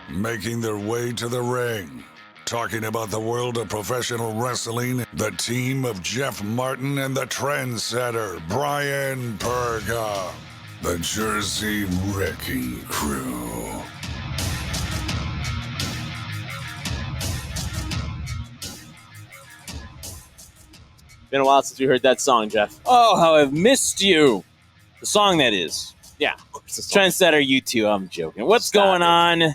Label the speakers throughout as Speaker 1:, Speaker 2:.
Speaker 1: Making their way to the ring, talking about the world of professional wrestling, the team of Jeff Martin and The Trendsetter, Bryan Burga, the Jersey Wrecking Crew.
Speaker 2: Been a while since we heard that song, Jeff.
Speaker 3: Oh, how I've missed you. The song that is.
Speaker 2: Yeah, of course.
Speaker 3: Trendsetter, you two. I'm joking. What's going on?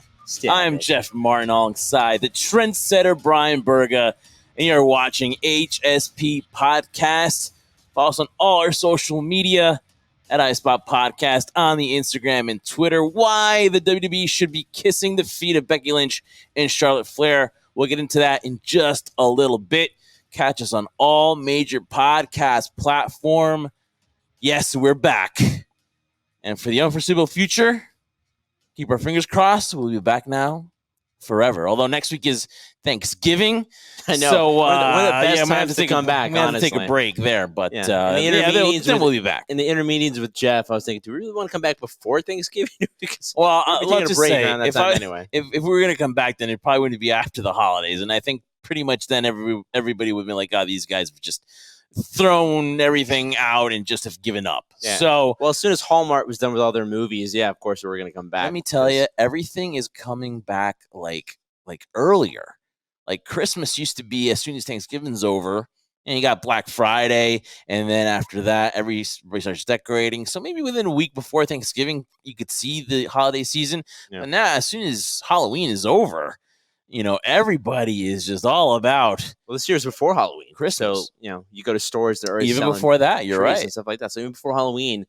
Speaker 3: I'm Jeff Martin alongside the Trendsetter, Bryan Burga, and you're watching HSP Podcast. Follow us on all our social media at iSpot Podcast on the Instagram and Twitter. Why the WWE should be kissing the feet of Becky Lynch and Charlotte Flair. We'll get into that in just a little bit. Catch us on all major podcast platform. Yes, we're back. And for the unforeseeable future, keep our fingers crossed. We'll be back now forever. Although next week is Thanksgiving.
Speaker 2: I know.
Speaker 3: So,
Speaker 2: one of the best times to come back,
Speaker 3: we have to
Speaker 2: honestly.
Speaker 3: take a break there. But
Speaker 2: then
Speaker 3: we'll be back.
Speaker 2: In the intermeetings with Jeff, I was thinking, do we really want to come back before Thanksgiving? Because
Speaker 3: well, let's just say,
Speaker 2: around that time anyway.
Speaker 3: If we were going to come back, then it probably wouldn't be after the holidays. And I think pretty much then everybody would be like, oh, these guys have just thrown everything out and just have given up.
Speaker 2: Yeah.
Speaker 3: So,
Speaker 2: well, as soon as Hallmark was done with all their movies, yeah, of course we were going to come back.
Speaker 3: Let me tell you, everything is coming back like earlier. Like Christmas used to be as soon as Thanksgiving's over, and you got Black Friday, and then after that, everybody starts decorating. So maybe within a week before Thanksgiving, you could see the holiday season. Yeah. But now, as soon as Halloween is over, everybody is just all about.
Speaker 2: Well, this year's before Halloween,
Speaker 3: Christmas.
Speaker 2: So you go to stores that are already
Speaker 3: even before that. You're right,
Speaker 2: and stuff like that. So even before Halloween,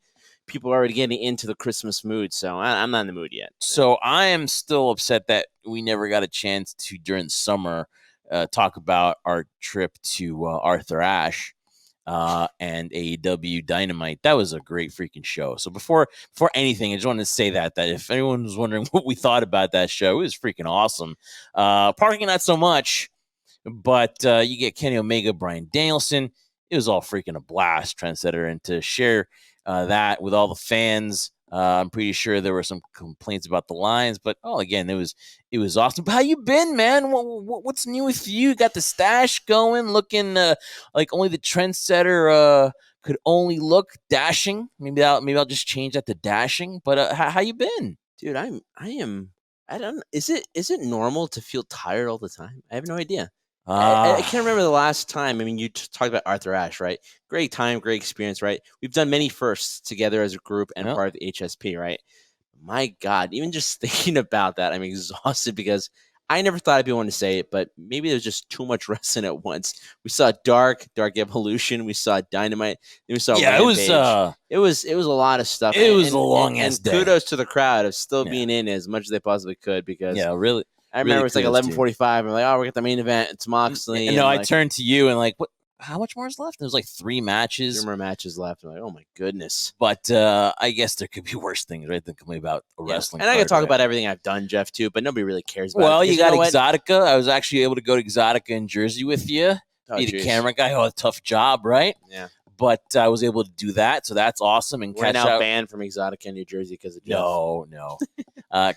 Speaker 2: people are already getting into the Christmas mood. So I'm not in the mood yet.
Speaker 3: So I am still upset that we never got a chance to during summer talk about our trip to Arthur Ashe and AEW Dynamite. That was a great freaking show. So before anything, I just wanted to say that if anyone was wondering what we thought about that show, it was freaking awesome. Parking, not so much, but you get Kenny Omega, Bryan Danielson. It was all freaking a blast, Trendsetter, and to share that with all the fans. I'm pretty sure there were some complaints about the lines, but again, it was awesome. But how you been, man? What's new with you? You got the stash going, looking like only the Trendsetter could only look. Dashing. Maybe I'll just change that to dashing. But how you been,
Speaker 2: dude? I don't. Is it normal to feel tired all the time? I have no idea. I can't remember the last time. I mean, you talked about Arthur Ashe, right? Great time, great experience, right? We've done many firsts together as a group and part of the HSP, right? My God, even just thinking about that, I'm exhausted because I never thought I'd be one to say it, but maybe there's just too much wrestling at once. We saw Dark Evolution, we saw Dynamite, then we saw Rampage. It was a lot of stuff.
Speaker 3: It was a long ass day.
Speaker 2: Kudos to the crowd of still being in as much as they possibly could because
Speaker 3: really.
Speaker 2: I remember it's like 11:45. We're like, we got the main event. It's Moxley.
Speaker 3: And I turned to you and like, what? How much more is left? There's like 3 matches.
Speaker 2: 3 more matches left. I'm like, oh my goodness.
Speaker 3: But I guess there could be worse things, right? Than complain about a wrestling.
Speaker 2: And I can talk about everything I've done, Jeff, too. But nobody really cares about it.
Speaker 3: Well, you got Exotica. I was actually able to go to Exotica in Jersey with you. Be the camera guy. A tough job, right?
Speaker 2: Yeah.
Speaker 3: But I was able to do that, so that's awesome. And
Speaker 2: we're now banned from Exotica in New Jersey because of Jeff.
Speaker 3: No.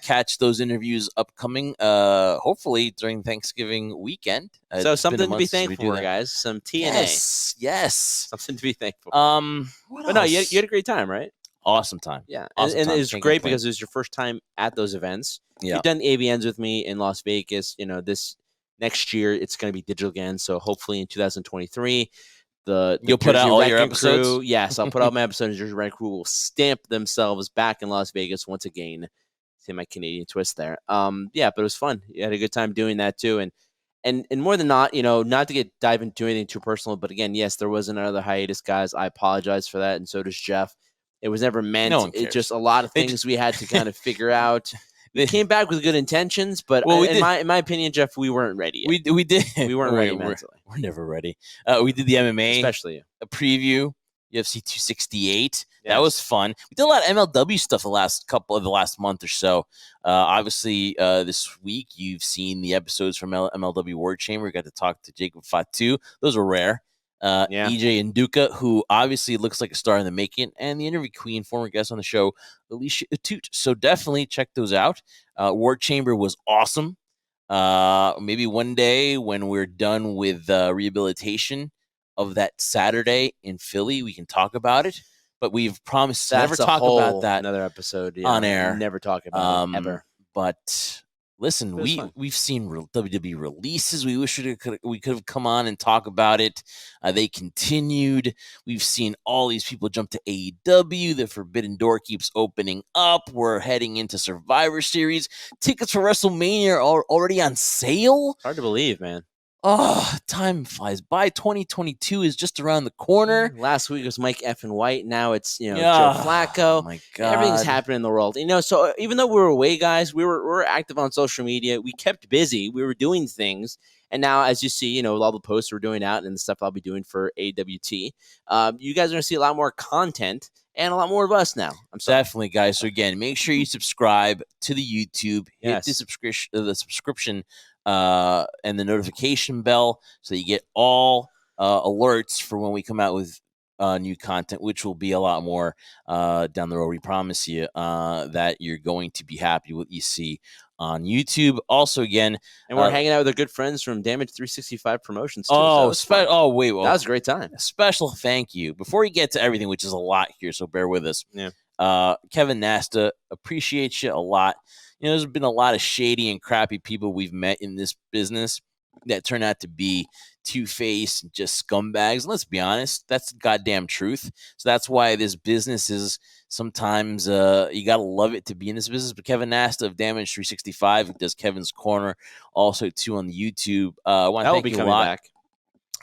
Speaker 3: Catch those interviews upcoming, hopefully during Thanksgiving weekend.
Speaker 2: So something to be thankful for, guys. Some TNA.
Speaker 3: Yes.
Speaker 2: Something to be thankful for. But no, you had a great time, right?
Speaker 3: Awesome time.
Speaker 2: Yeah. Awesome and it was great because it was your first time at those events. Yeah. You've done the AVNs with me in Las Vegas. This next year, it's going to be digital again. So hopefully in 2023, you'll put out all your episodes? Crew, yes, I'll put out my episodes. Jersey Wrecking Crew will stamp themselves back in Las Vegas once again. See my Canadian twist there. But it was fun. You had a good time doing that too. And more than not, not to dive into anything too personal, but again, yes, there was another hiatus, guys. I apologize for that, and so does Jeff. It was never meant.
Speaker 3: No one cares.
Speaker 2: It's just a lot of things we had to kind of figure out. They came back with good intentions, but in my opinion, Jeff, we weren't ready yet.
Speaker 3: We did.
Speaker 2: We weren't ready mentally.
Speaker 3: We're never ready. We did the MMA,
Speaker 2: especially
Speaker 3: a preview, UFC 268. Yes. That was fun. We did a lot of MLW stuff the last month or so. Obviously, this week you've seen the episodes from MLW War Chamber. We got to talk to Jacob Fatu. Those were rare. EJ Nduka, who obviously looks like a star in the making, and the interview queen, former guest on the show, Alicia Atut. So definitely check those out. War Chamber was awesome. Maybe one day when we're done with rehabilitation of that Saturday in Philly, we can talk about it. But we've promised to never talk about that
Speaker 2: another episode
Speaker 3: on air.
Speaker 2: Never talk about it ever.
Speaker 3: But listen, we've seen WWE releases. We wish we could have come on and talk about it. They continued. We've seen all these people jump to AEW. The Forbidden Door keeps opening up. We're heading into Survivor Series. Tickets for WrestleMania are already on sale.
Speaker 2: It's hard to believe, man.
Speaker 3: Oh, time flies by. 2022 is just around the corner.
Speaker 2: Last week was Mike F. and White. Now it's, Joe
Speaker 3: Oh
Speaker 2: Flacco.
Speaker 3: my God.
Speaker 2: Everything's happening in the world. So even though we were away, guys, we were active on social media. We kept busy. We were doing things. And now, as you see, with all the posts we're doing out and the stuff I'll be doing for AWT, you guys are going to see a lot more content and a lot more of us now.
Speaker 3: Definitely, guys. So again, make sure you subscribe to the YouTube. Hit the subscription and the notification bell so you get all alerts for when we come out with new content, which will be a lot more down the road. We promise you that you're going to be happy with what you see on YouTube. Also, again,
Speaker 2: and we're hanging out with our good friends from Damage 365 Promotions too.
Speaker 3: That was
Speaker 2: a great time.
Speaker 3: A special thank you before we get to everything, which is a lot here, so bear with us. Kevin Nasta, appreciate you a lot. There's been a lot of shady and crappy people we've met in this business that turn out to be two-faced and just scumbags. And let's be honest, that's the goddamn truth. So that's why this business is sometimes you got to love it to be in this business. But Kevin Nasta of Damage 365, who does Kevin's Corner, also too on the YouTube. I want to thank you a lot.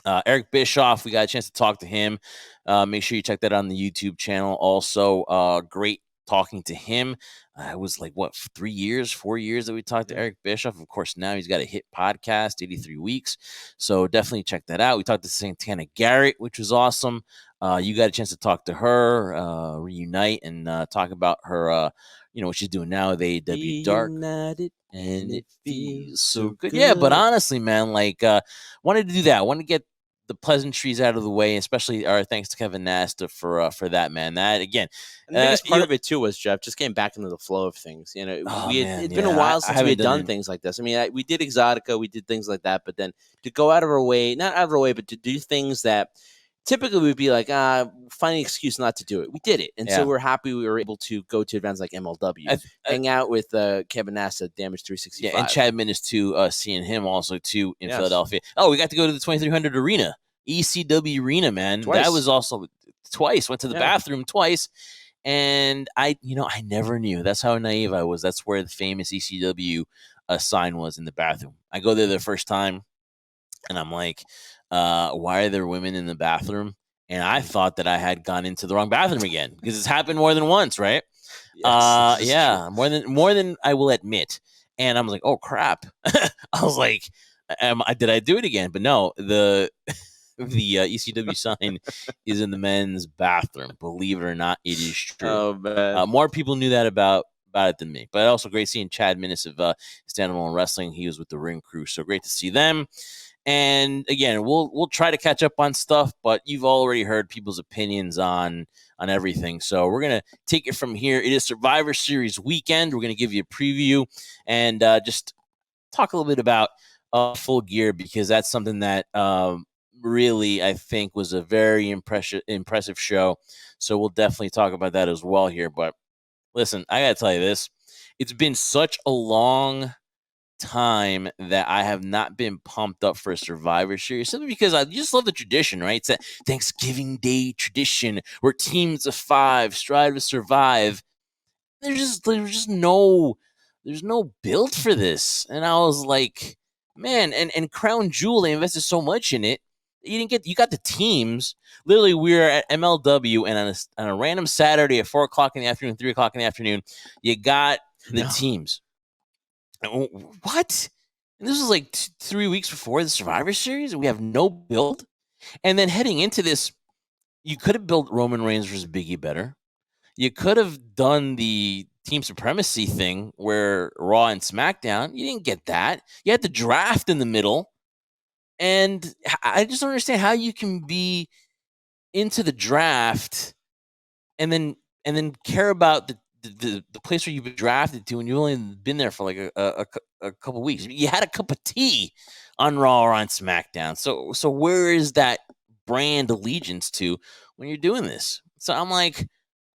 Speaker 3: Back. Eric Bischoff, we got a chance to talk to him. Make sure you check that out on the YouTube channel. Also, great talking to him. It was like 4 years that we talked to Eric Bischoff. Of course, now he's got a hit podcast, 83 Weeks. So definitely check that out. We talked to Santana Garrett, which was awesome. You got a chance to talk to her, reunite, and talk about her, what she's doing now with AEW Dark.
Speaker 2: United,
Speaker 3: and it feels so good. Yeah, but honestly, man, wanted to do that. Wanted to get the pleasantries out of the way, especially our thanks to Kevin Nasta for that, man. That again,
Speaker 2: and the biggest part of it too was Jeff just getting back into the flow of things. It's been a while since we had done things like this. I mean, we did Exotica, we did things like that, but then to go out of our way, not out of our way, but to do things that typically we'd be like, find an excuse not to do it. We did it, and so we're happy we were able to go to events like MLW, hang out with Kevin Nasta, Damage 365,
Speaker 3: and Chad Minnis too. Seeing him also too in Philadelphia. Oh, we got to go to the 2300 Arena, ECW Arena, man. Twice. That was also twice. Went to the bathroom twice, and I never knew. That's how naive I was. That's where the famous ECW sign was, in the bathroom. I go there the first time, and I'm like, why are there women in the bathroom? And I thought that I had gone into the wrong bathroom again, because it's happened more than once, right? Yes, more than I will admit. And I was like, oh crap. I was like, did I do it again? But no, the ECW sign is in the men's bathroom. Believe it or not, it is true.
Speaker 2: Oh man.
Speaker 3: More people knew that about it than me. But also great seeing Chad Minnis of Stand Alone Wrestling. He was with the Ring Crew, so great to see them. And again, we'll try to catch up on stuff, but you've already heard people's opinions on everything. So we're gonna take it from here. It is Survivor Series weekend. We're gonna give you a preview and just talk a little bit about Full Gear, because that's something that really I think was a very impressive show. So we'll definitely talk about that as well here. But listen, I gotta tell you this: it's been such a long time that I have not been pumped up for a Survivor Series, simply because I just love the tradition, right? It's that Thanksgiving Day tradition where teams of 5 strive to survive. There's no build for this, and I was like, man, and Crown Jewel, they invested so much in it. You got the teams. Literally, we were at MLW, and on a random Saturday at 4:00 in the afternoon, 3:00 in the afternoon, you got the teams. What? And this was like 3 weeks before the Survivor Series, and we have no build. And then heading into this, you could have built Roman Reigns versus Biggie better. You could have done the Team Supremacy thing where Raw and SmackDown. You didn't get that. You had the draft in the middle. And I just don't understand how you can be into the draft and then care about the place where you've been drafted to, and you've only been there for like a couple weeks. You had a cup of tea on Raw or on SmackDown. So where is that brand allegiance to when you're doing this? So I'm like,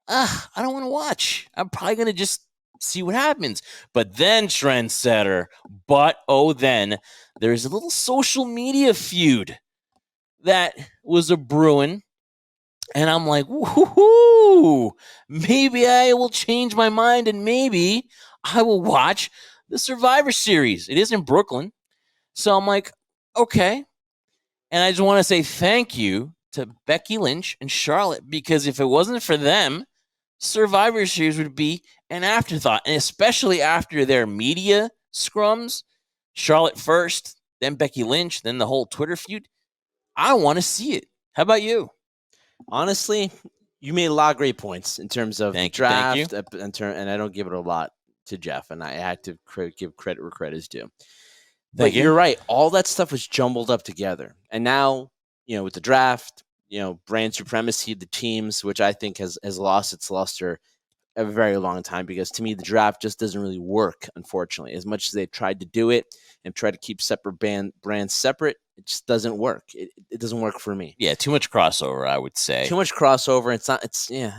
Speaker 3: I don't want to watch. I'm probably gonna just see what happens. But then, Trendsetter, then there's a little social media feud that was a brewing. And I'm like, woohoo, maybe I will change my mind and maybe I will watch the Survivor Series. It is in Brooklyn. So I'm like, okay. And I just want to say thank you to Becky Lynch and Charlotte, because if it wasn't for them, Survivor Series would be an afterthought. And especially after their media scrums, Charlotte first, then Becky Lynch, then the whole Twitter feud. I want to see it. How about you?
Speaker 2: Honestly, you made a lot of great points in terms of the draft, and I don't give it a lot to Jeff, and I had to give credit where credit is due. But you're right. All that stuff was jumbled up together. And now, with the draft, brand supremacy, the teams, which I think has lost its luster a very long time, because to me, the draft just doesn't really work, unfortunately. As much as they've tried to do it and try to keep separate brands separate, it just doesn't work. It doesn't work for me.
Speaker 3: Yeah, too much crossover, I would say.
Speaker 2: Too much crossover.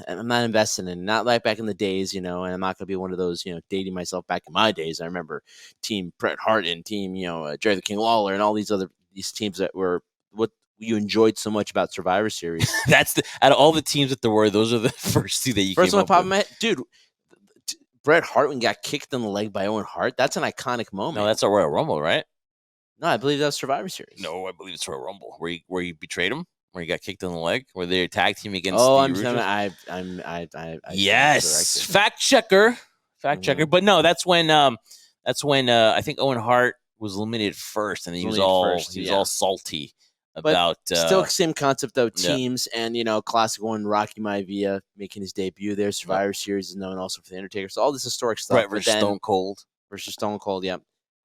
Speaker 2: I'm not investing in it. Not like back in the days, and I'm not going to be one of those, dating myself back in my days. I remember Team Bret Hart and Team, Jerry the King Lawler and all these teams that were what you enjoyed so much about Survivor Series.
Speaker 3: That's out of all the teams that there were, those are the first two that you
Speaker 2: first
Speaker 3: came
Speaker 2: one
Speaker 3: up
Speaker 2: pop
Speaker 3: with.
Speaker 2: in my head, dude. Bret Hart when he got kicked in the leg by Owen Hart. That's an iconic moment.
Speaker 3: No, that's a Royal Rumble, right?
Speaker 2: No, I believe that was Survivor Series.
Speaker 3: No, I believe it's Royal Rumble, where you betrayed him, where he got kicked in the leg, where they attacked him against. Yes, fact checker. But no, that's when I think Owen Hart was eliminated first, and he was all salty about.
Speaker 2: Still same concept though. Teams and classic one, Rocky Maivia making his debut there. Survivor Series is known also for the Undertaker. So all this historic stuff.
Speaker 3: Bret versus Stone Cold.
Speaker 2: Yep.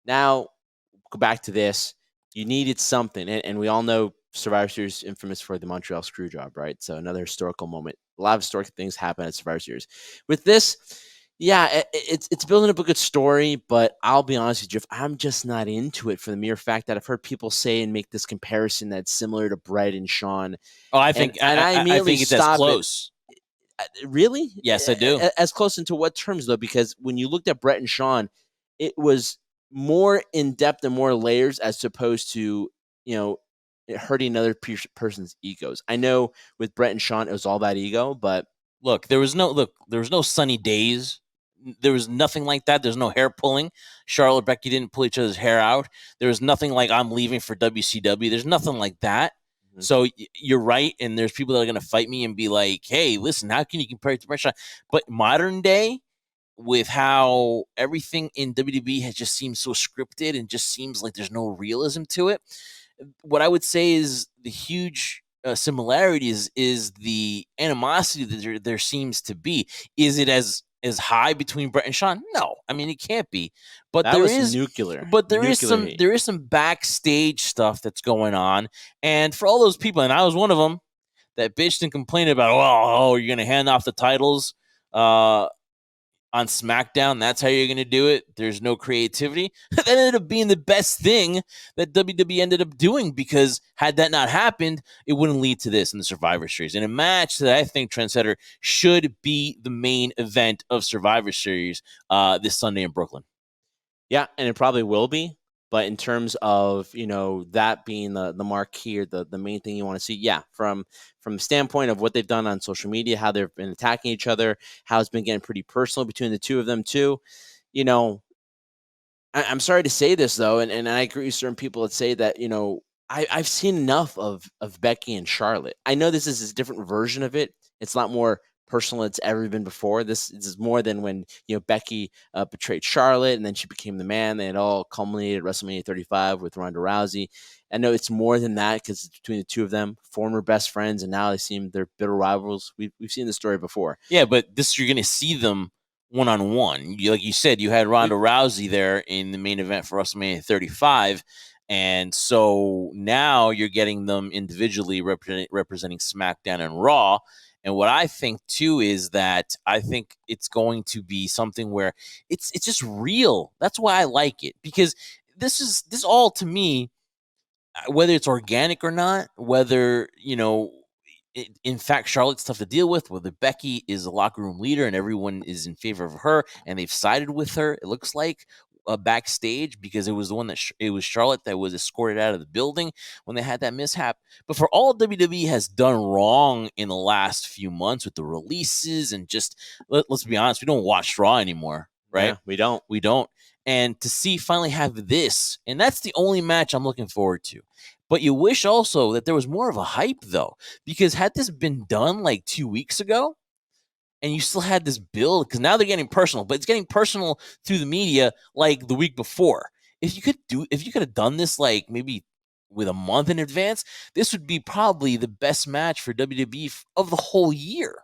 Speaker 2: Now go back to this. You needed something, and we all know Survivor Series is infamous for the Montreal Screwjob, right? So another historical moment. A lot of historic things happen at Survivor Series. With this, it's building up a good story, but I'll be honest with you, Jeff, I'm just not into it for the mere fact that I've heard people say and make this comparison that's similar to Bret and Shawn.
Speaker 3: Oh, I think it's as close.
Speaker 2: Really?
Speaker 3: Yes, I do.
Speaker 2: As close into what terms, though? Because when you looked at Bret and Shawn, it was more in depth and more layers as opposed to, hurting another person's egos. I know with Bret and Shawn, it was all about ego, but
Speaker 3: there was no sunny days. There was nothing like that. There's no hair pulling. Charlotte, Becky didn't pull each other's hair out. There was nothing like I'm leaving for WCW. There's nothing like that. Mm-hmm. So you're right. And there's people that are going to fight me and be like, hey, listen, how can you compare it to Bret Shawn? But modern day, with how everything in WWE has just seemed so scripted and just seems like there's no realism to it, what I would say is the huge similarities is the animosity that there seems to be. Is it as high between Bret and Shawn? No, I mean it can't be. But there is
Speaker 2: nuclear.
Speaker 3: But there is some backstage stuff that's going on, and for all those people, and I was one of them that bitched and complained about, you're gonna hand off the titles on SmackDown, that's how you're going to do it. There's no creativity. That ended up being the best thing that WWE ended up doing, because had that not happened, it wouldn't lead to this in the Survivor Series. In a match that I think, Trendsetter, should be the main event of Survivor Series this Sunday in Brooklyn.
Speaker 2: Yeah, and it probably will be. But in terms of, that being the mark here, the main thing you want to see, from the standpoint of what they've done on social media, how they've been attacking each other, how it's been getting pretty personal between the two of them too. I'm sorry to say this though, and I agree with certain people that say that, I've seen enough of Becky and Charlotte. I know this is a different version of it. It's a lot more personal than it's ever been before. This is more than when Becky betrayed Charlotte and then she became the man. They had all culminated at WrestleMania 35 with Ronda Rousey. I know it's more than that because it's between the two of them, former best friends, and now they seem they're bitter rivals. We've seen this story before.
Speaker 3: Yeah, but you're going to see them one-on-one. Like you said, you had Ronda Rousey there in the main event for WrestleMania 35. And so now you're getting them individually representing SmackDown and Raw. And what I think too is that I think it's going to be something where it's just real. That's why I like it, because this all to me, whether it's organic or not, whether, in fact, Charlotte's tough to deal with, whether Becky is a locker room leader and everyone is in favor of her and they've sided with her, it looks like, backstage, because it was the one that it was Charlotte that was escorted out of the building when they had that mishap. But for all WWE has done wrong in the last few months with the releases and just, let's be honest, we don't watch Raw anymore, right?
Speaker 2: Yeah, we don't.
Speaker 3: We don't. And to see finally have this, and that's the only match I'm looking forward to. But you wish also that there was more of a hype, though, because had this been done like 2 weeks ago, and you still had this build, because now they're getting personal, but it's getting personal through the media like the week before. If you could have done this like maybe with a month in advance, this would be probably the best match for WWE of the whole year.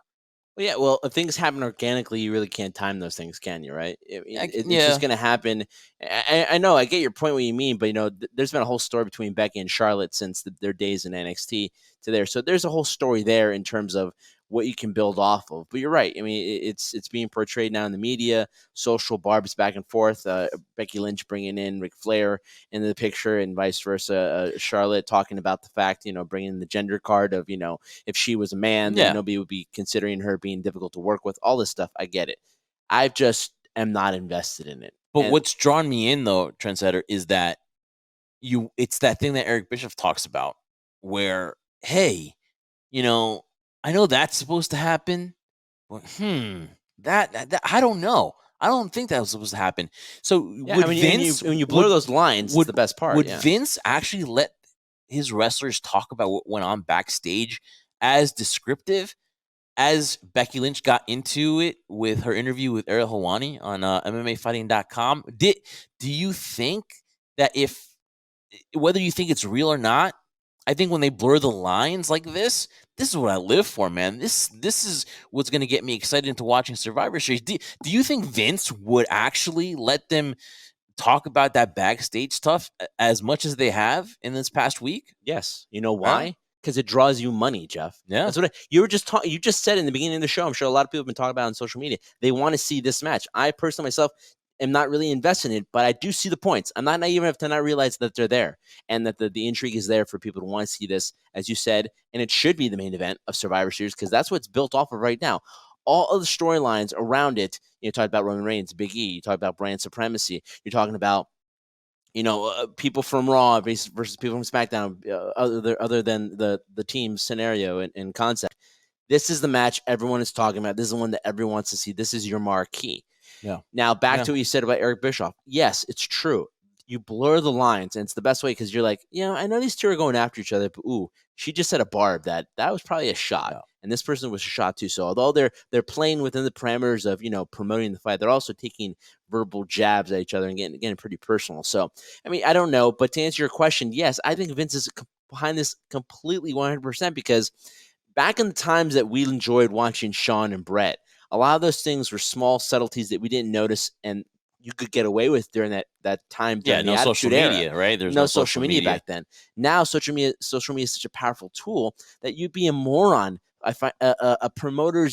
Speaker 2: Well, yeah, well, if things happen organically, you really can't time those things, can you, right? It's just going to happen. I know, I get your point, what you mean, but, there's been a whole story between Becky and Charlotte since their days in NXT to there. So there's a whole story there in terms of what you can build off of. But you're right. I mean, it's being portrayed now in the media, social barbs back and forth. Becky Lynch bringing in Ric Flair into the picture and vice versa. Charlotte talking about the fact, bringing the gender card of, if she was a man, then nobody would be considering her being difficult to work with. All this stuff, I get it. I just am not invested in it.
Speaker 3: But what's drawn me in, though, Trendsetter, is that it's that thing that Eric Bischoff talks about where, hey, I know that's supposed to happen, but that I don't know. I don't think that was supposed to happen. So Vince,
Speaker 2: when you blur those lines, it's the best part.
Speaker 3: Would Vince actually let his wrestlers talk about what went on backstage as descriptive as Becky Lynch got into it with her interview with Ariel Helwani on MMAfighting.com? Do you think that whether you think it's real or not, I think when they blur the lines like this is what I live for, man. This is what's going to get me excited into watching Survivor Series. Do you think Vince would actually let them talk about that backstage stuff as much as they have in this past week?
Speaker 2: Yes. You know why? Because it draws you money, Jeff.
Speaker 3: Yeah.
Speaker 2: That's what you just said in the beginning of the show. I'm sure a lot of people have been talking about it on social media. They want to see this match. I personally myself am not really invested in it, but I do see the points. I'm not naive enough to not realize that they're there and that the intrigue is there for people to want to see this, as you said, and it should be the main event of Survivor Series because that's what's built off of right now. All of the storylines around it, you talk about Roman Reigns, Big E, you talk about brand supremacy, you're talking about people from Raw versus people from SmackDown, other than the team scenario and concept. This is the match everyone is talking about. This is the one that everyone wants to see. This is your marquee.
Speaker 3: Yeah.
Speaker 2: Now, back to what you said about Eric Bischoff. Yes, it's true. You blur the lines, and it's the best way because you're like, I know these two are going after each other, but she just said a barb that was probably a shot. Yeah. And this person was a shot too. So although they're playing within the parameters of, promoting the fight, they're also taking verbal jabs at each other and getting pretty personal. So, I mean, I don't know. But to answer your question, yes, I think Vince is behind this completely 100% because back in the times that we enjoyed watching Shawn and Bret, a lot of those things were small subtleties that we didn't notice and you could get away with during that time.
Speaker 3: Yeah, no social media, right?
Speaker 2: There's no social media back then. Now, social media is such a powerful tool that you'd be a moron. I find a promoting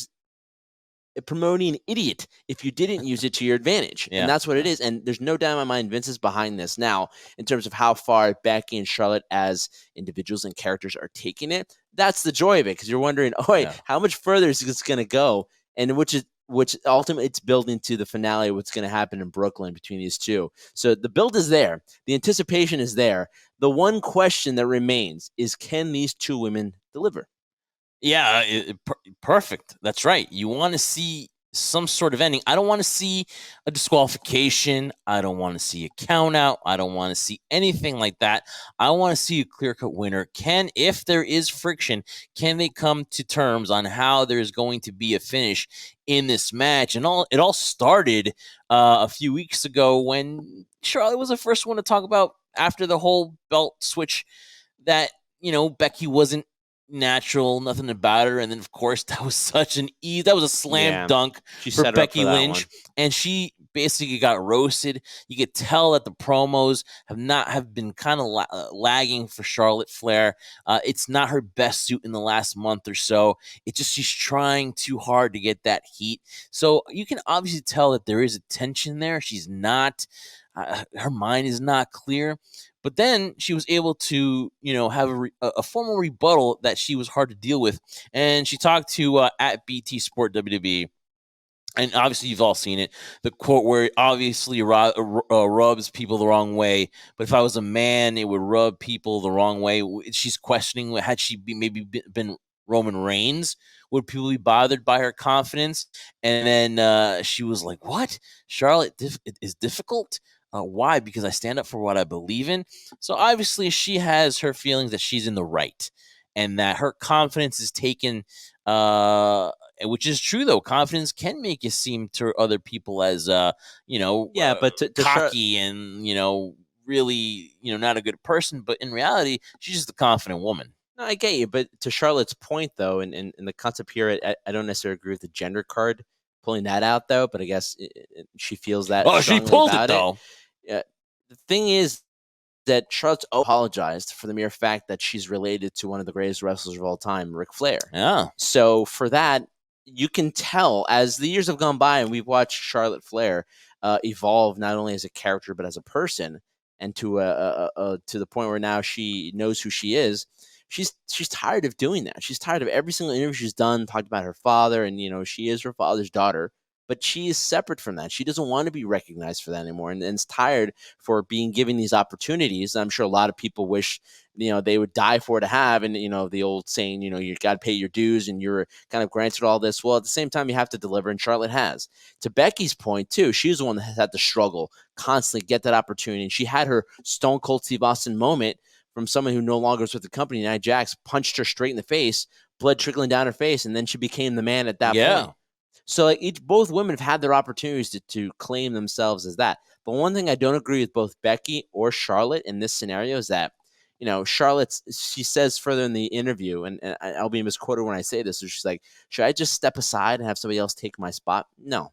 Speaker 2: idiot if you didn't use it to your advantage. Yeah. And that's what it is. And there's no doubt in my mind Vince is behind this. Now, in terms of how far Becky and Charlotte as individuals and characters are taking it, that's the joy of it because you're wondering, how much further is this going to go? And which ultimately it's building to the finale of what's going to happen in Brooklyn between these two. So the build is there. The anticipation is there. The one question that remains is, can these two women deliver?
Speaker 3: Yeah, perfect. That's right. You want to see some sort of ending. I don't want to see a disqualification. I don't want to see a count out. I don't want to see anything like that. I want to see a clear-cut winner. If there is friction, can they come to terms on how there's going to be a finish in this match? And it all started a few weeks ago when Charlotte was the first one to talk about after the whole belt switch that, Becky wasn't natural, nothing about her, and then of course that was a slam dunk for Becky Lynch, and she basically got roasted. You could tell that the promos have been kind of lagging for Charlotte Flair. It's not her best suit in the last month or so. It's just she's trying too hard to get that heat. So you can obviously tell that there is a tension there. She's not, her mind is not clear. But then she was able to, have a formal rebuttal that she was hard to deal with. And she talked to at BT Sport WWE. And obviously, you've all seen it. The quote where it obviously rubs people the wrong way. But if I was a man, it would rub people the wrong way. She's questioning, had she maybe been Roman Reigns, would people be bothered by her confidence? And then she was like, what? Charlotte is difficult? Why? Because I stand up for what I believe in. So obviously she has her feelings that she's in the right and that her confidence is taken, which is true, though. Confidence can make you seem to other people as,
Speaker 2: but to
Speaker 3: cocky and, really, not a good person. But in reality, she's just a confident woman.
Speaker 2: No, I get you. But to Charlotte's point, though, and the concept here, I don't necessarily agree with the gender card. Pulling that out, though, but I guess she feels that.
Speaker 3: Oh, she pulled it, though.
Speaker 2: Yeah. The thing is that Charlotte apologized for the mere fact that she's related to one of the greatest wrestlers of all time, Ric Flair.
Speaker 3: Yeah.
Speaker 2: So for that, you can tell as the years have gone by and we've watched Charlotte Flair evolve not only as a character but as a person, and to the point where now she knows who she is. She's tired of doing that. She's tired of every single interview she's done, talked about her father, and she is her father's daughter. But she is separate from that. She doesn't want to be recognized for that anymore, and is tired for being given these opportunities. I'm sure a lot of people wish they would die for to have. And the old saying, you got to pay your dues, and you're kind of granted all this. Well, at the same time, you have to deliver, and Charlotte has. To Becky's point too, she's the one that has had to struggle constantly get that opportunity, and she had her Stone Cold Steve Austin moment from someone who no longer was with the company. Nia Jax punched her straight in the face, blood trickling down her face, and then she became the man at that point. So both women have had their opportunities to claim themselves as that. But one thing I don't agree with both Becky or Charlotte in this scenario is that, she says further in the interview, and I'll be misquoted when I say this, so she's like, should I just step aside and have somebody else take my spot? No,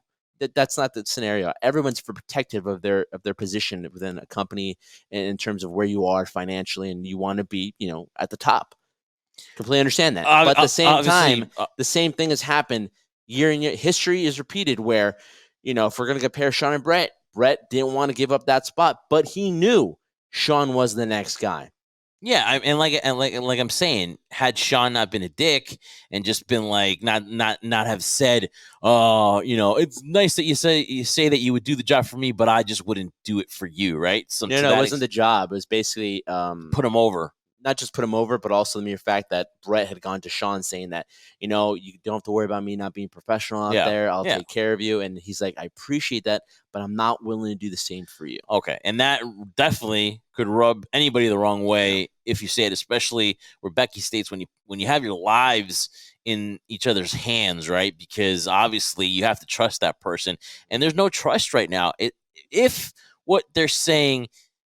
Speaker 2: that's not the scenario. Everyone's protective of their position within a company in terms of where you are financially, and you want to be, at the top. Completely understand that. But at the same time, the same thing has happened. Year in year, history is repeated where, if we're going to compare Shawn and Bret didn't want to give up that spot, but he knew Shawn was the next guy.
Speaker 3: Yeah, and like I'm saying, had Shawn not been a dick and just been like not have said, oh, it's nice that you say that you would do the job for me, but I just wouldn't do it for you, right?
Speaker 2: No, it wasn't the job. It was basically
Speaker 3: put him over.
Speaker 2: Not just put him over, but also the mere fact that Bret had gone to Shawn saying that, you don't have to worry about me not being professional out there. I'll take care of you. And he's like, I appreciate that, but I'm not willing to do the same for you.
Speaker 3: Okay. And that definitely could rub anybody the wrong way if you say it, especially where Becky states when you have your lives in each other's hands, right? Because obviously you have to trust that person. And there's no trust right now. If what they're saying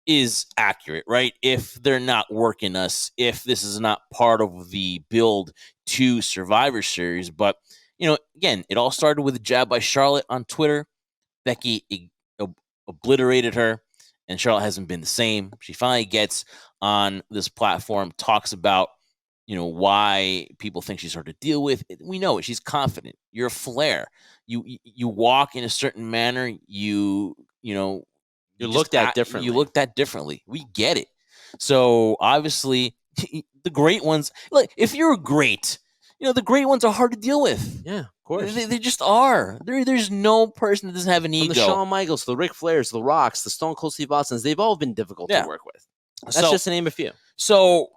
Speaker 3: is accurate, right? If they're not working us, if this is not part of the build to Survivor Series. But, again, it all started with a jab by Charlotte on Twitter. Becky obliterated her, and Charlotte hasn't been the same. She finally gets on this platform, talks about, why people think she's hard to deal with. We know it. She's confident. You're a Flair. You walk in a certain manner. You
Speaker 2: looked at differently.
Speaker 3: You looked at differently. We get it. So obviously, the great ones, like if you're great, the great ones are hard to deal with.
Speaker 2: Yeah, of course.
Speaker 3: They just are. There's no person that doesn't have an ego.
Speaker 2: From the Shawn Michaels, the Ric Flairs, the Rocks, the Stone Cold Steve Austins, they've all been difficult to work with. That's just to name a few.
Speaker 3: So,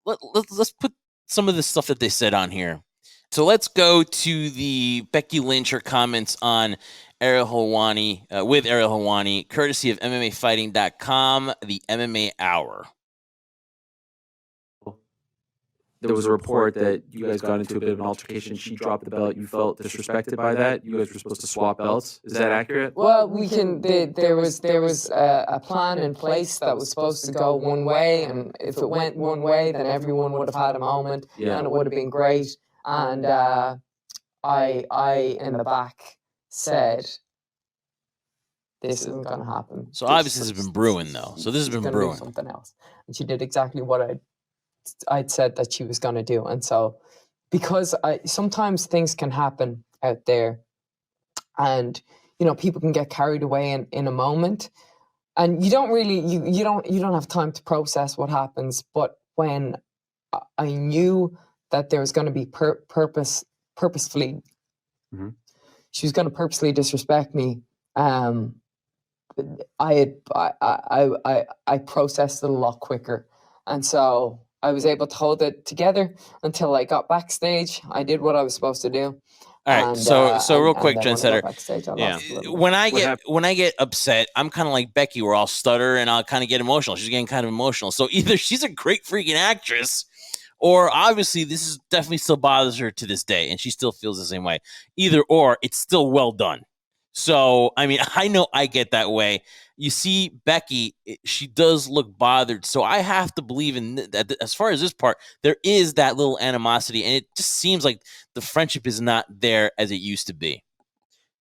Speaker 3: let's put some of the stuff that they said on here. So let's go to the Becky Lynch, her comments on Ariel Helwani, with Ariel Helwani, courtesy of MMAfighting.com, the MMA Hour.
Speaker 4: There was a report that you guys got into a bit of an altercation. She dropped the belt. You felt disrespected by that. You guys were supposed to swap belts. Is that accurate?
Speaker 5: Well, we can. There was a plan in place that was supposed to go one way, and if it went one way, then everyone would have had a moment, and it would have been great. And I in the back said, this isn't going to happen.
Speaker 3: So obviously this has been brewing, though. So this has been brewing.
Speaker 5: Do something else. And she did exactly what I'd said that she was going to do. And so, because sometimes things can happen out there, and people can get carried away in a moment, and you don't really you don't have time to process what happens. But when I knew that there was going to be purposefully, she was going to purposely disrespect me. I processed it a lot quicker, and so I was able to hold it together until I got backstage. I did what I was supposed to do.
Speaker 3: All right, so real quick, Trendsetter. When I get upset, I'm kind of like Becky, where I'll stutter and I'll kind of get emotional. She's getting kind of emotional. So either she's a great freaking actress, or obviously this is definitely still bothers her to this day, and she still feels the same way. Either or, it's still well done. So, I mean, I know I get that way. You see, Becky, she does look bothered. So I have to believe in that. As far as this part, there is that little animosity, and it just seems like the friendship is not there as it used to be.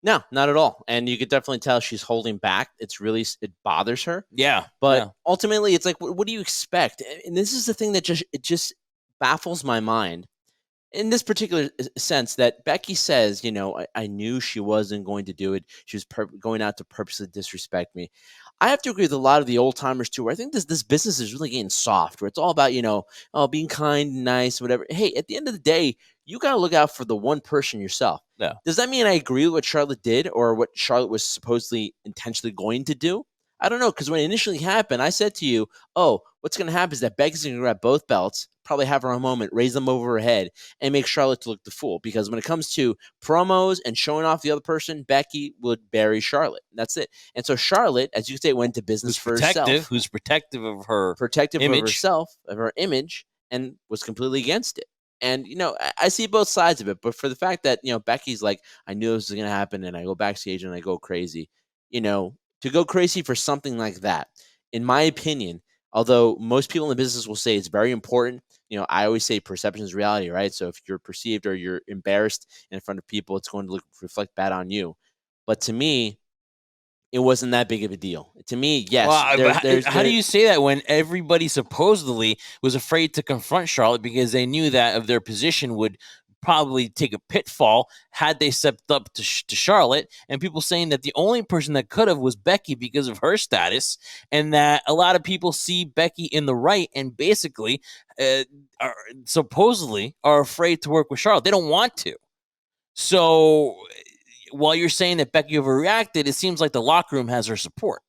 Speaker 2: No, not at all. And you could definitely tell she's holding back. It bothers her.
Speaker 3: Yeah.
Speaker 2: But ultimately, it's like, what do you expect? And this is the thing that just baffles my mind. In this particular sense, that Becky says, I knew she wasn't going to do it. She was going out to purposely disrespect me. I have to agree with a lot of the old timers too, where I think this business is really getting soft, where it's all about, being kind and nice, whatever. Hey, at the end of the day, you got to look out for the one person yourself.
Speaker 3: Yeah.
Speaker 2: Does that mean I agree with what Charlotte did or what Charlotte was supposedly intentionally going to do? I don't know, because when it initially happened, I said to you, what's going to happen is that Becky's going to grab both belts, probably have her own moment, raise them over her head, and make Charlotte to look the fool. Because when it comes to promos and showing off the other person, Becky would bury Charlotte. That's it. And so Charlotte, as you could say, went to business for herself.
Speaker 3: Who's protective of her
Speaker 2: image. Of herself, of her image, and was completely against it. And, I see both sides of it. But for the fact that, Becky's like, I knew this was going to happen, and I go backstage and I go crazy, to go crazy for something like that, in my opinion, although most people in the business will say it's very important, I always say perception is reality, right? So if you're perceived or you're embarrassed in front of people, it's going to reflect bad on you. But to me, it wasn't that big of a deal. To me, yes.
Speaker 3: Well, how do you say that when everybody supposedly was afraid to confront Charlotte because they knew that of their position would probably take a pitfall had they stepped up to Charlotte, and people saying that the only person that could have was Becky because of her status, and that a lot of people see Becky in the right and basically supposedly are afraid to work with Charlotte. They don't want to. So while you're saying that Becky overreacted, it seems like the locker room has her support.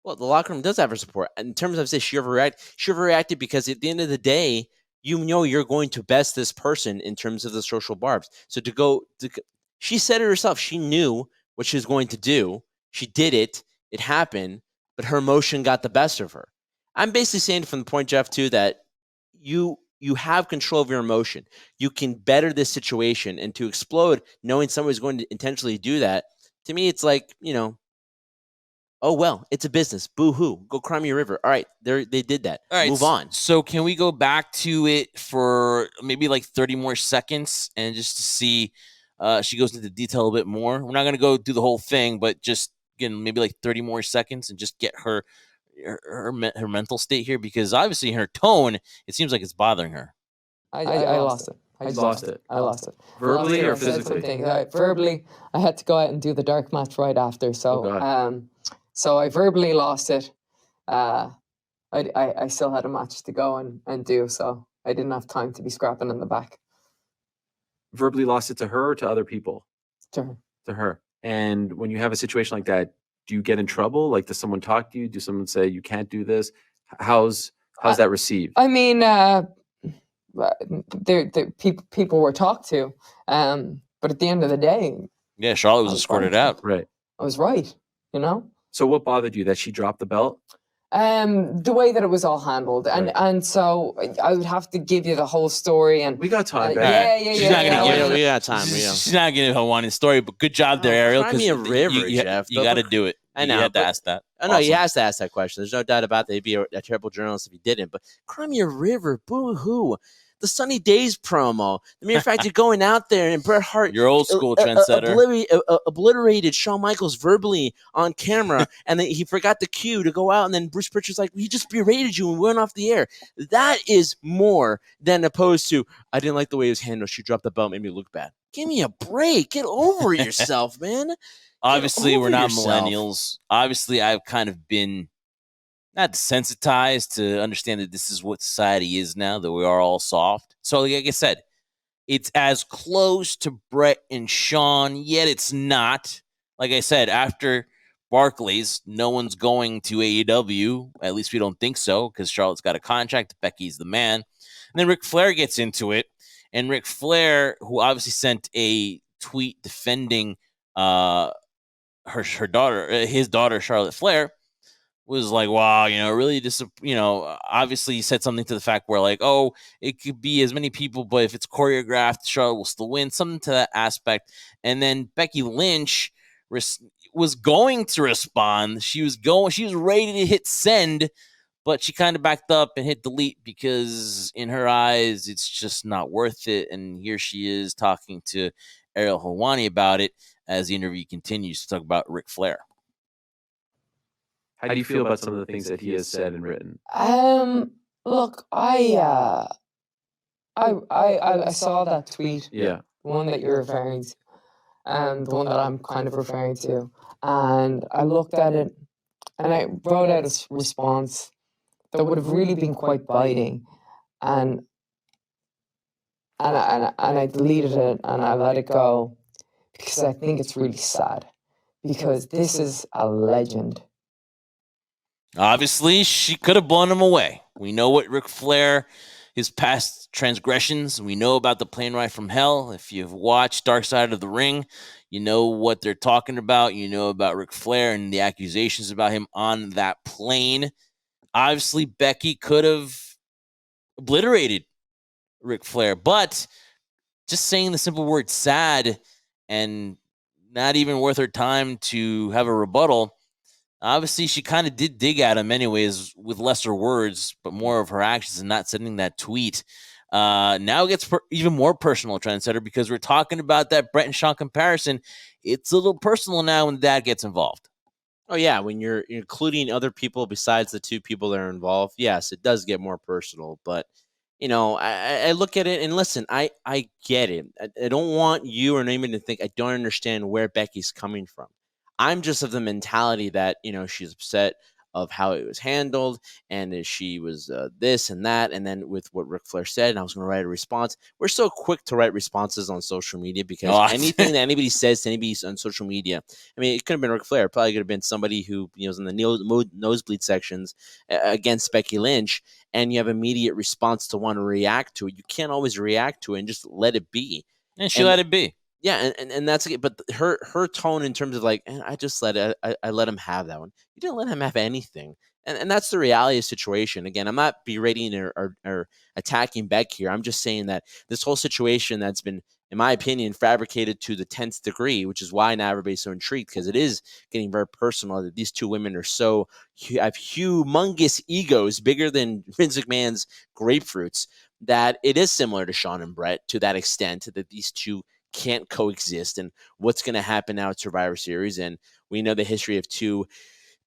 Speaker 2: Well, the locker room does have her support. In terms of, say, she overreacted because at the end of the day, you're going to best this person in terms of the social barbs. So she said it herself. She knew what she was going to do. She did it. It happened, but her emotion got the best of her. I'm basically saying from the point, Jeff, too, that you have control of your emotion. You can better this situation, and to explode knowing somebody's going to intentionally do that, to me, it's like, oh, well, it's a business. Boo-hoo. Go cry me a river. All right, they did that.
Speaker 3: All right,
Speaker 2: move on.
Speaker 3: So can we go back to it for maybe like 30 more seconds and just to see she goes into detail a bit more? We're not going to go do the whole thing, but just, again, maybe like 30 more seconds and just get her mental state here, because obviously her tone, it seems like it's bothering her.
Speaker 5: I lost it. I lost it.
Speaker 4: Verbally or physically?
Speaker 5: Verbally, I had to go out and do the dark match right after. So, so I verbally lost it. I still had a match to go and do, so I didn't have time to be scrapping in the back.
Speaker 4: Verbally lost it to her or to other people?
Speaker 5: To her.
Speaker 4: To her. And when you have a situation like that, do you get in trouble? Like, does someone talk to you? Does someone say you can't do this? How's that received?
Speaker 5: I mean, people were talked to, but at the end of the day,
Speaker 3: yeah, Charlotte was escorted out.
Speaker 4: Right.
Speaker 5: I was right,
Speaker 4: So what bothered you? That she dropped the belt?
Speaker 5: The way that it was all handled, and so I would have to give you the whole story. And
Speaker 4: we got time.
Speaker 5: Yeah.
Speaker 3: She's not gonna give
Speaker 2: we got time.
Speaker 3: She's not giving Helwani's story, but good job there, Ariel.
Speaker 2: Cry me a river, Jeff.
Speaker 3: You got to do it.
Speaker 2: I know.
Speaker 3: You had to ask that.
Speaker 2: I know he has to ask that question. There's no doubt about that. He'd be a terrible journalist if he didn't. But cry me a river, boo hoo. the Sunny Days promo, the mere fact of going out there and Bret Hart,
Speaker 3: your old school trendsetter,
Speaker 2: obliterated Shawn Michaels verbally on camera, and then he forgot the cue to go out, and then Bruce Pritchard's like, he just berated you and went off the air. That is more than opposed to, I didn't like the way it was handled. She dropped the belt, made me look bad. Give me a break. Get over yourself, man.
Speaker 3: Obviously, we're not millennials. Obviously, I've kind of been not desensitized to understand that this is what society is now, that we are all soft. So, like I said, it's as close to Bret and Shawn, yet it's not. Like I said, after Barclays, no one's going to AEW. At least we don't think so, because Charlotte's got a contract. Becky's the man. And then Ric Flair gets into it. And Ric Flair, who obviously sent a tweet defending his daughter, Charlotte Flair, was like, wow, really obviously he said something to the fact where like, oh, it could be as many people, but if it's choreographed, Charlotte will still win, something to that aspect. And then Becky Lynch was going to respond. She was ready to hit send, but she kind of backed up and hit delete because in her eyes, it's just not worth it. And here she is talking to Ariel Helwani about it as the interview continues to talk about Ric Flair.
Speaker 4: How do you feel about some of the things that he has said and written?
Speaker 5: Look, I saw that tweet.
Speaker 4: Yeah.
Speaker 5: The one that you're referring to, the one that I'm kind of referring to, and I looked at it, and I wrote out a response that would have really been quite biting, and I deleted it and I let it go because I think it's really sad, because this is a legend.
Speaker 3: Obviously, she could have blown him away. We know what Ric Flair, his past transgressions. We know about the plane ride from hell. If you've watched Dark Side of the Ring, you know what they're talking about. You know about Ric Flair and the accusations about him on that plane. Obviously, Becky could have obliterated Ric Flair, but just saying the simple word sad and not even worth her time to have a rebuttal. Obviously, she kind of did dig at him anyways with lesser words, but more of her actions and not sending that tweet. Now it gets even more personal, Trendsetter, because we're talking about that Bret and Shawn comparison. It's a little personal now when Dad gets involved.
Speaker 2: Oh, yeah. When you're including other people besides the two people that are involved, yes, it does get more personal. But, I look at it and listen, I get it. I don't want you or anyone to think I don't understand where Becky's coming from. I'm just of the mentality that, she's upset of how it was handled and she was this and that. And then with what Ric Flair said, and I was going to write a response. We're so quick to write responses on social media because anything that anybody says to anybody on social media, I mean, it could have been Ric Flair. It probably could have been somebody who was in the nosebleed sections against Becky Lynch, and you have immediate response to want to react to it. You can't always react to it and just let it be.
Speaker 3: And she let it be.
Speaker 2: Yeah, and that's it. But her tone in terms of like, I just let it, I let him have that one. You didn't let him have anything, and that's the reality of the situation. Again, I'm not berating or attacking Beck here. I'm just saying that this whole situation that's been, in my opinion, fabricated to the 10th degree, which is why now everybody's so intrigued, because it is getting very personal that these two women are have humongous egos, bigger than Vince McMahon's grapefruits, that it is similar to Shawn and Bret to that extent that these two can't coexist, and what's going to happen now at Survivor Series. And we know the history of two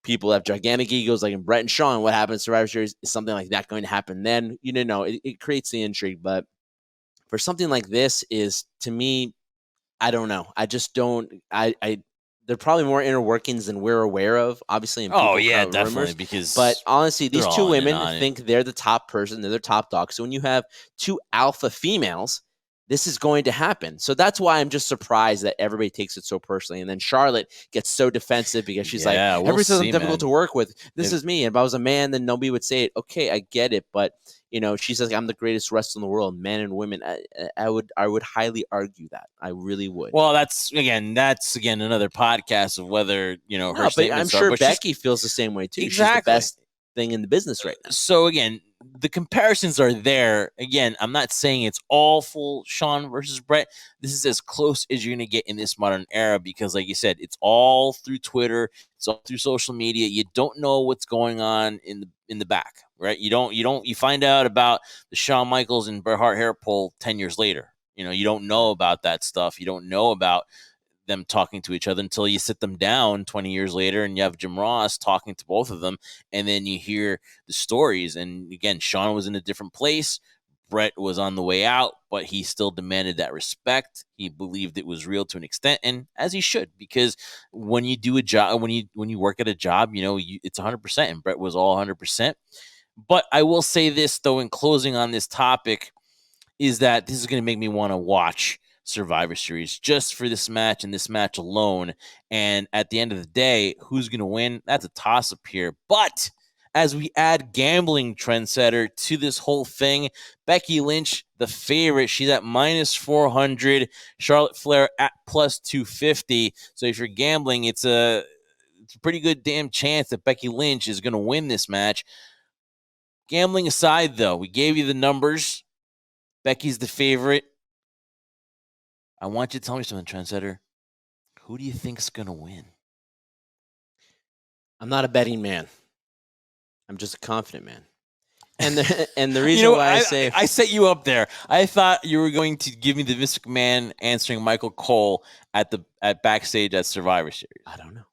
Speaker 2: people that have gigantic egos like in Bret and Shawn. What happens at Survivor Series? Is something like that going to happen then? It creates the intrigue. But for something like this, is, to me, I don't know. I just don't. They're probably more inner workings than we're aware of, obviously. In
Speaker 3: definitely.
Speaker 2: Rumors.
Speaker 3: Because,
Speaker 2: but honestly, these two women think they're the top person, they're the top dog. So when you have two alpha females, this is going to happen. So that's why I'm just surprised that everybody takes it so personally. And then Charlotte gets so defensive because she's everybody's so difficult to work with. This is me. If I was a man, then nobody would say it. Okay, I get it. But, she says, I'm the greatest wrestler in the world, men and women. I would highly argue that. I really would.
Speaker 3: Well, that's again another podcast of whether, her statements
Speaker 2: I'm sure Becky feels the same way too.
Speaker 3: Exactly.
Speaker 2: She's the best thing in the business right now.
Speaker 3: So again, the comparisons are there. Again, I'm not saying it's all full Shawn versus Bret. This is as close as you're going to get in this modern era because, like you said, it's all through Twitter. It's all through social media. You don't know what's going on in the back, right? You find out about the Shawn Michaels and Bret Hart hair pull 10 years later. You don't know about that stuff. You don't know about them talking to each other until you sit them down 20 years later and you have Jim Ross talking to both of them, and then you hear the stories. And again, Shawn was in a different place. Bret was on the way out, but he still demanded that respect. He believed it was real to an extent, and as he should, because when you do a job, when you work at a job, it's 100%, and Bret was all 100%. But I will say this, though, in closing on this topic, is that this is going to make me want to watch Survivor Series just for this match and this match alone. And at the end of the day, who's going to win? That's a toss-up here. But as we add gambling, Trendsetter, to this whole thing, Becky Lynch, the favorite, she's at -400. Charlotte Flair at +250. So if you're gambling, it's a pretty good damn chance that Becky Lynch is going to win this match. Gambling aside, though, we gave you the numbers. Becky's the favorite. I want you to tell me something, Trendsetter. Who do you think's going to win?
Speaker 2: I'm not a betting man. I'm just a confident man. And the reason why
Speaker 3: I set you up there. I thought you were going to give me the Vince McMahon answering Michael Cole at backstage at Survivor Series.
Speaker 2: I don't know.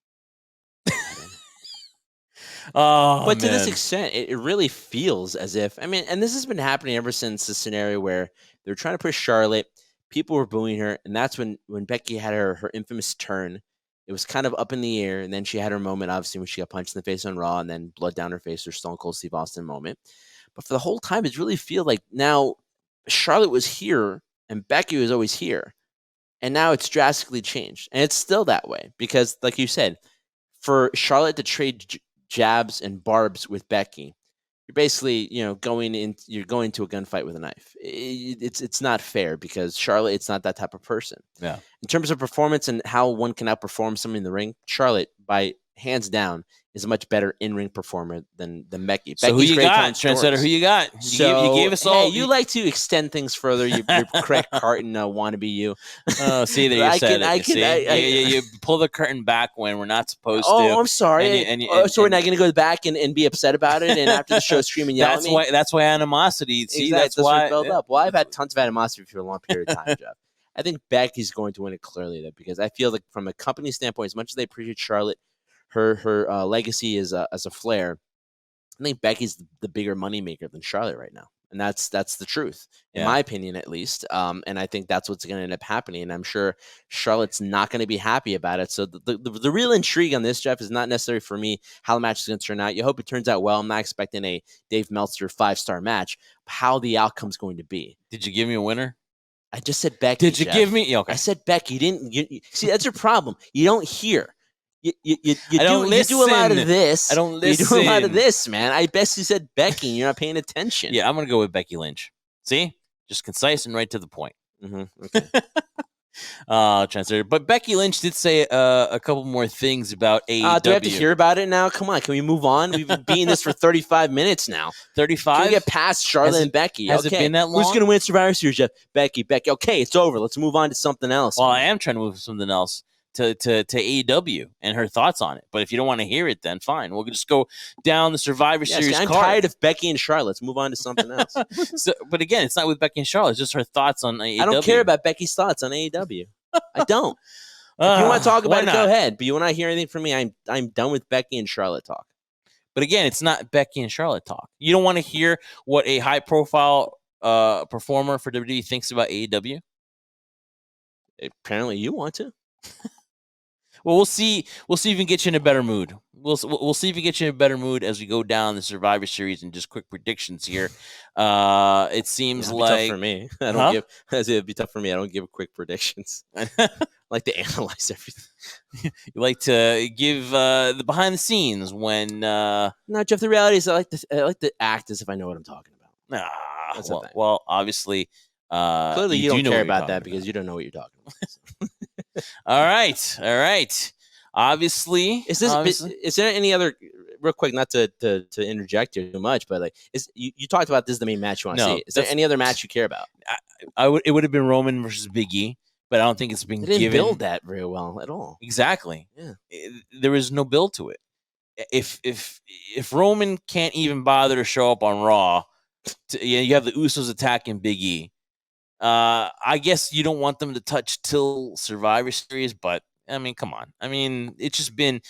Speaker 3: But
Speaker 2: to this extent, it really feels as if, and this has been happening ever since the scenario where they're trying to push Charlotte. People were booing her, and that's when Becky had her infamous turn. It was kind of up in the air, and then she had her moment, obviously, when she got punched in the face on Raw, and then blood down her face, her Stone Cold Steve Austin moment. But for the whole time, it really feels like now Charlotte was here, and Becky was always here. And now it's drastically changed. And it's still that way, because, like you said, for Charlotte to trade jabs and barbs with Becky, you're basically, going to a gunfight with a knife. It's not fair because Charlotte, it's not that type of person.
Speaker 3: Yeah.
Speaker 2: In terms of performance and how one can outperform someone in the ring, Charlotte, by hands down, is a much better in-ring performer than Becky.
Speaker 3: So
Speaker 2: Becky's
Speaker 3: who you got, Trendsetter? Who you got? You gave us all.
Speaker 2: Hey, you like to extend things further. You're Craig Carton, wannabe you.
Speaker 3: Oh, see, there you said it. You pull the curtain back when we're not supposed to.
Speaker 2: Oh, I'm sorry. So we're not going to go back and be upset about it, and after the show, scream and yell at me?
Speaker 3: That's why animosity. See,
Speaker 2: exactly. That's why build up. Well, I've had tons of animosity for a long period of time, Jeff. I think Becky's going to win it clearly, though, because I feel like from a company standpoint, as much as they appreciate Charlotte, her legacy as a Flair, I think Becky's the bigger moneymaker than Charlotte right now. And that's the truth, in my opinion, at least. And I think that's what's going to end up happening. And I'm sure Charlotte's not going to be happy about it. So the real intrigue on this, Jeff, is not necessarily for me how the match is going to turn out. You hope it turns out well. I'm not expecting a Dave Meltzer 5-star match. How the outcome's going to be.
Speaker 3: Did you give me a winner?
Speaker 2: I just said Becky.
Speaker 3: Did you
Speaker 2: Jeff.
Speaker 3: give me? Okay.
Speaker 2: I said Becky. You see, that's your problem. You don't hear. You do a lot of this.
Speaker 3: I don't listen.
Speaker 2: You do a lot of this, man. I basically said Becky, and you're not paying attention.
Speaker 3: Yeah, I'm going to go with Becky Lynch. See? Just concise and right to the point.
Speaker 2: Mm-hmm. Okay.
Speaker 3: Trendsetter. But Becky Lynch did say a couple more things about AEW.
Speaker 2: Do I have to hear about it now? Come on, can we move on? We've been beating this for 35 minutes now.
Speaker 3: 35?
Speaker 2: Can we get past Charlotte and Becky?
Speaker 3: Has it been that long?
Speaker 2: Who's going to win Survivor Series, Jeff? Becky. Okay, it's over. Let's move on to something else.
Speaker 3: Well, I am trying to move to something else. To AEW and her thoughts on it. But if you don't want to hear it, then fine. We'll just go down the Survivor Series
Speaker 2: I'm
Speaker 3: card.
Speaker 2: tired of Becky and Charlotte. Let's move on to something else.
Speaker 3: But again, it's not with Becky and Charlotte. It's just her thoughts on AEW.
Speaker 2: I don't care about Becky's thoughts on AEW. I don't. If you want to talk about it, go ahead. But you want to hear anything from me, I'm done with Becky and Charlotte talk.
Speaker 3: But again, it's not Becky and Charlotte talk. You don't want to hear what a high-profile performer for WWE thinks about AEW?
Speaker 2: Apparently you want to.
Speaker 3: Well, we'll see. We'll see if we can get you in a better mood. We'll see if we get you in a better mood as we go down the Survivor Series and just quick predictions here. It seems like
Speaker 2: tough for me. I don't give. It'd be tough for me. I don't give quick predictions. I like to analyze everything.
Speaker 3: You like to give the behind the scenes when.
Speaker 2: No, Jeff. The reality is, I like to act as if I know what I'm talking about.
Speaker 3: Well, obviously.
Speaker 2: Clearly, you don't care about that because you don't know what you're talking about.
Speaker 3: All right. Obviously,
Speaker 2: is there any other real quick, not to interject here too much, but like, you talked about this is the main match you want to see. Is there any other match you care about?
Speaker 3: It would have been Roman versus Big E, but I don't think it's been
Speaker 2: given. They didn't
Speaker 3: given.
Speaker 2: build that very well at all.
Speaker 3: Exactly.
Speaker 2: Yeah.
Speaker 3: There was no build to it. If Roman can't even bother to show up on Raw, you have the Usos attacking Big E. I guess you don't want them to touch till Survivor Series, but I mean, come on. I mean, it's been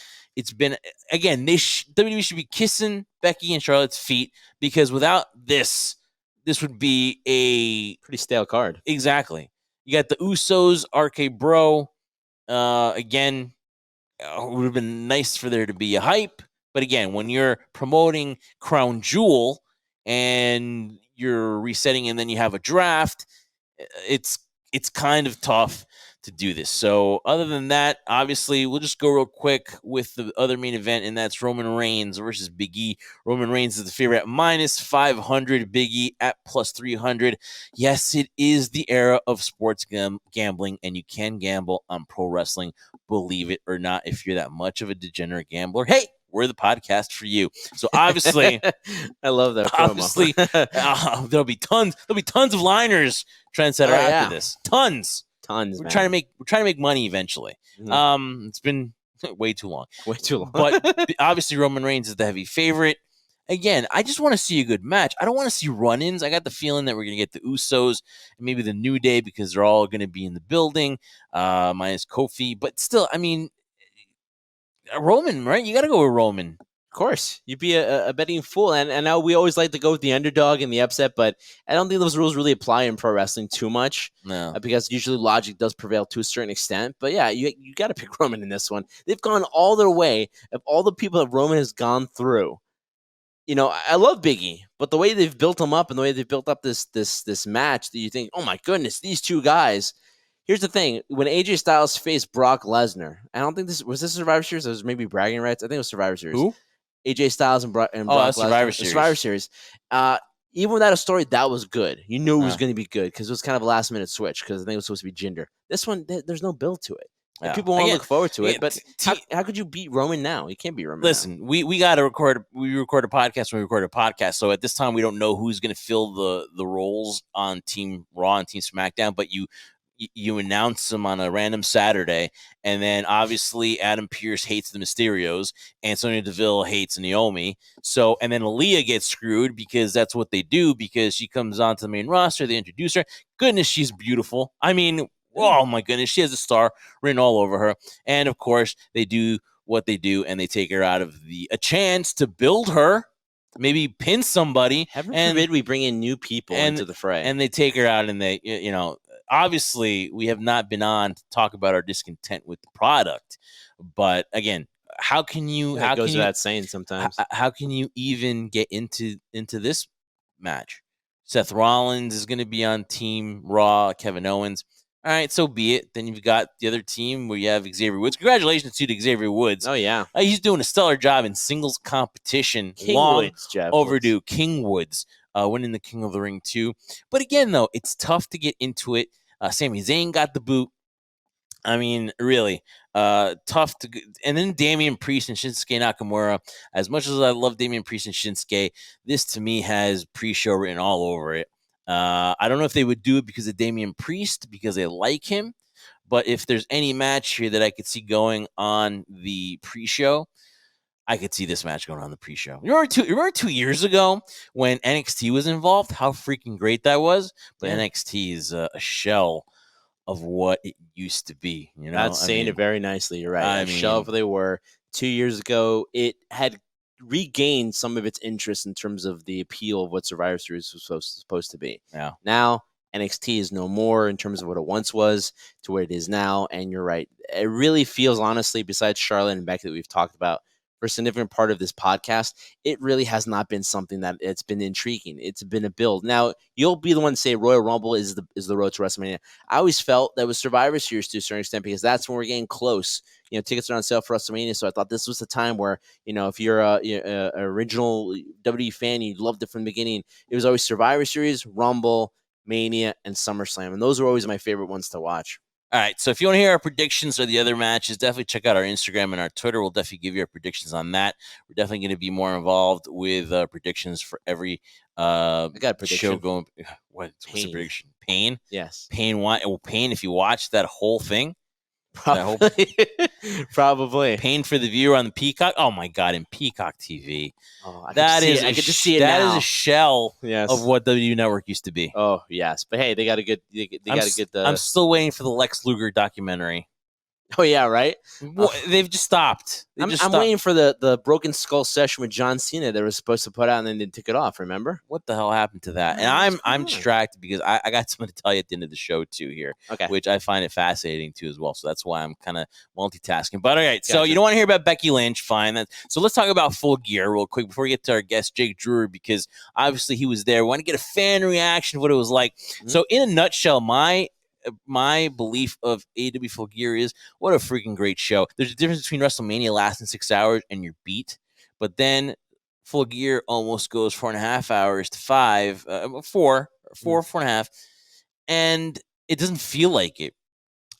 Speaker 3: again. WWE should be kissing Becky and Charlotte's feet, because without this would be a
Speaker 2: pretty stale card.
Speaker 3: Exactly. You got the Usos, RK Bro. Again, it would have been nice for there to be a hype, but again, when you're promoting Crown Jewel and you're resetting and then you have a draft, it's kind of tough to do this. So other than that, obviously, we'll just go real quick with the other main event, and that's Roman Reigns versus Big E. Roman Reigns is the favorite at -500, Big E at +300. Yes, it is the era of sports gambling, and you can gamble on pro wrestling, believe it or not. If you're that much of a degenerate gambler, hey, we're the podcast for you. So obviously,
Speaker 2: I love that promo.
Speaker 3: Obviously, there'll be tons of liners Trendsetter after this. Tons. We're trying to make money eventually. Mm-hmm. It's been way too long. But obviously, Roman Reigns is the heavy favorite. Again, I just want to see a good match. I don't want to see run-ins. I got the feeling that we're going to get the Usos and maybe the New Day, because they're all going to be in the building, minus Kofi. But still, I mean, Roman, right? You got to go with Roman.
Speaker 2: Of course, you'd be a betting fool, and now we always like to go with the underdog and the upset, but I don't think those rules really apply in pro wrestling too much.
Speaker 3: No,
Speaker 2: because usually logic does prevail to a certain extent. But yeah, you got to pick Roman in this one. They've gone all their way of all the people that Roman has gone through. You know, I love Big E, but the way they've built him up and the way they've built up this match, that you think, oh my goodness, these two guys. Here's the thing: when AJ Styles faced Brock Lesnar, I don't think this was Survivor Series. It was maybe bragging rights. I think it was Survivor Series.
Speaker 3: Who?
Speaker 2: AJ Styles and Brock Lesnar. Survivor Series. Even without a story, that was good. You knew it was going to be good because it was kind of a last minute switch, because I think it was supposed to be Jinder. This one, there's no build to it. Yeah. People want to look forward to it, but how could you beat Roman now? You can't beat Roman.
Speaker 3: Listen,
Speaker 2: now.
Speaker 3: we got to record. We record a podcast when we record a podcast. So at this time, we don't know who's going to fill the roles on Team Raw and Team SmackDown. But you announce them on a random Saturday, and then obviously Adam Pearce hates the Mysterios, and Sonya Deville hates Naomi. So, and then Aaliyah gets screwed because that's what they do, because she comes onto the main roster, they introduce her. Goodness, she's beautiful. I mean, oh my goodness, she has a star written all over her. And of course, they do what they do, and they take her out of a chance to build her, maybe pin somebody.
Speaker 2: Heaven forbid we bring in new people into the fray.
Speaker 3: And they take her out, and they, obviously, we have not been on to talk about our discontent with the product, but again, how can you?
Speaker 2: That goes without saying sometimes.
Speaker 3: How can you even get into this match? Seth Rollins is going to be on Team Raw. Kevin Owens. All right, so be it. Then you've got the other team where you have Xavier Woods. Congratulations to Xavier Woods.
Speaker 2: Oh yeah,
Speaker 3: he's doing a stellar job in singles competition. Overdue. King Woods. Winning the King of the Ring too. But again, though, it's tough to get into it. Sami Zayn got the boot. I mean, really tough to. And then Damian Priest and Shinsuke Nakamura. As much as I love Damian Priest and Shinsuke, this to me has pre-show written all over it. I don't know if they would do it because of Damian Priest, because they like him. But if there's any match here that I could see going on the pre-show, I could see this match going on the pre-show. You remember 2 years ago when NXT was involved? How freaking great that was! But NXT is a shell of what it used to be.
Speaker 2: That's saying it very nicely. You're right. A shell of what they were 2 years ago. It had regained some of its interest in terms of the appeal of what Survivor Series was supposed to be.
Speaker 3: Yeah.
Speaker 2: Now NXT is no more in terms of what it once was to where it is now. And you're right. It really feels, honestly, besides Charlotte and Becky that we've talked about for a significant part of this podcast, it really has not been something that it's been intriguing. It's been a build. Now, you'll be the one to say Royal Rumble is the road to WrestleMania. I always felt that was Survivor Series to a certain extent, because that's when we're getting close. Tickets are on sale for WrestleMania, so I thought this was the time where, if you're a original WWE fan, you loved it from the beginning. It was always Survivor Series, Rumble, Mania, and SummerSlam, and those were always my favorite ones to watch.
Speaker 3: All right, so if you want to hear our predictions or the other matches, definitely check out our Instagram and our Twitter. We'll definitely give you our predictions on that. We're definitely going to be more involved with predictions for every
Speaker 2: I got a prediction.
Speaker 3: show going. What's the prediction? Pain?
Speaker 2: Yes.
Speaker 3: Pain. Pain, if you watch that whole thing.
Speaker 2: Probably. Probably.
Speaker 3: Pain for the viewer on the Peacock. Oh, my God, in Peacock TV.
Speaker 2: Oh, I
Speaker 3: I
Speaker 2: could just see it
Speaker 3: That
Speaker 2: now.
Speaker 3: is a shell
Speaker 2: Yes.
Speaker 3: of what W Network used to be.
Speaker 2: Oh, yes. But hey, they got a good.
Speaker 3: I'm still waiting for the Lex Luger documentary.
Speaker 2: Oh, yeah, right?
Speaker 3: They've just stopped.
Speaker 2: I'm waiting for the Broken Skull session with John Cena they were supposed to put out, and then they took it off, remember?
Speaker 3: What the hell happened to that? And I'm distracted because I got something to tell you at the end of the show, too, here.
Speaker 2: Okay.
Speaker 3: Which I find it fascinating, too, as well. So that's why I'm kind of multitasking. But all right, so you don't want to hear about Becky Lynch. Fine. So let's talk about Full Gear real quick before we get to our guest, Jake Drury, because obviously he was there. We want to get a fan reaction of what it was like. Mm-hmm. So in a nutshell, my belief of AEW Full Gear is what a freaking great show. There's a difference between WrestleMania lasting 6 hours and you're beat, but then Full Gear almost goes 4.5 hours to 5, 4.5, and it doesn't feel like it.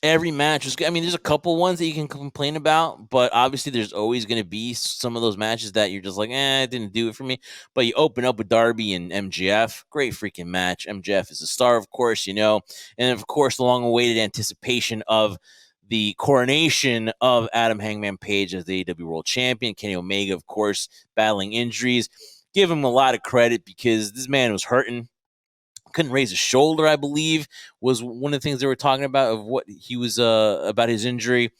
Speaker 3: Every match was good. I mean, there's a couple ones that you can complain about, but obviously there's always going to be some of those matches that you're just like, it didn't do it for me. But you open up with Darby and MJF. Great freaking match. MJF is a star, of course, And of course, the long-awaited anticipation of the coronation of Adam Hangman Page as the AEW World Champion. Kenny Omega, of course, battling injuries. Give him a lot of credit because this man was hurting. Couldn't raise his shoulder, I believe, was one of the things they were talking about of what he was about his injury.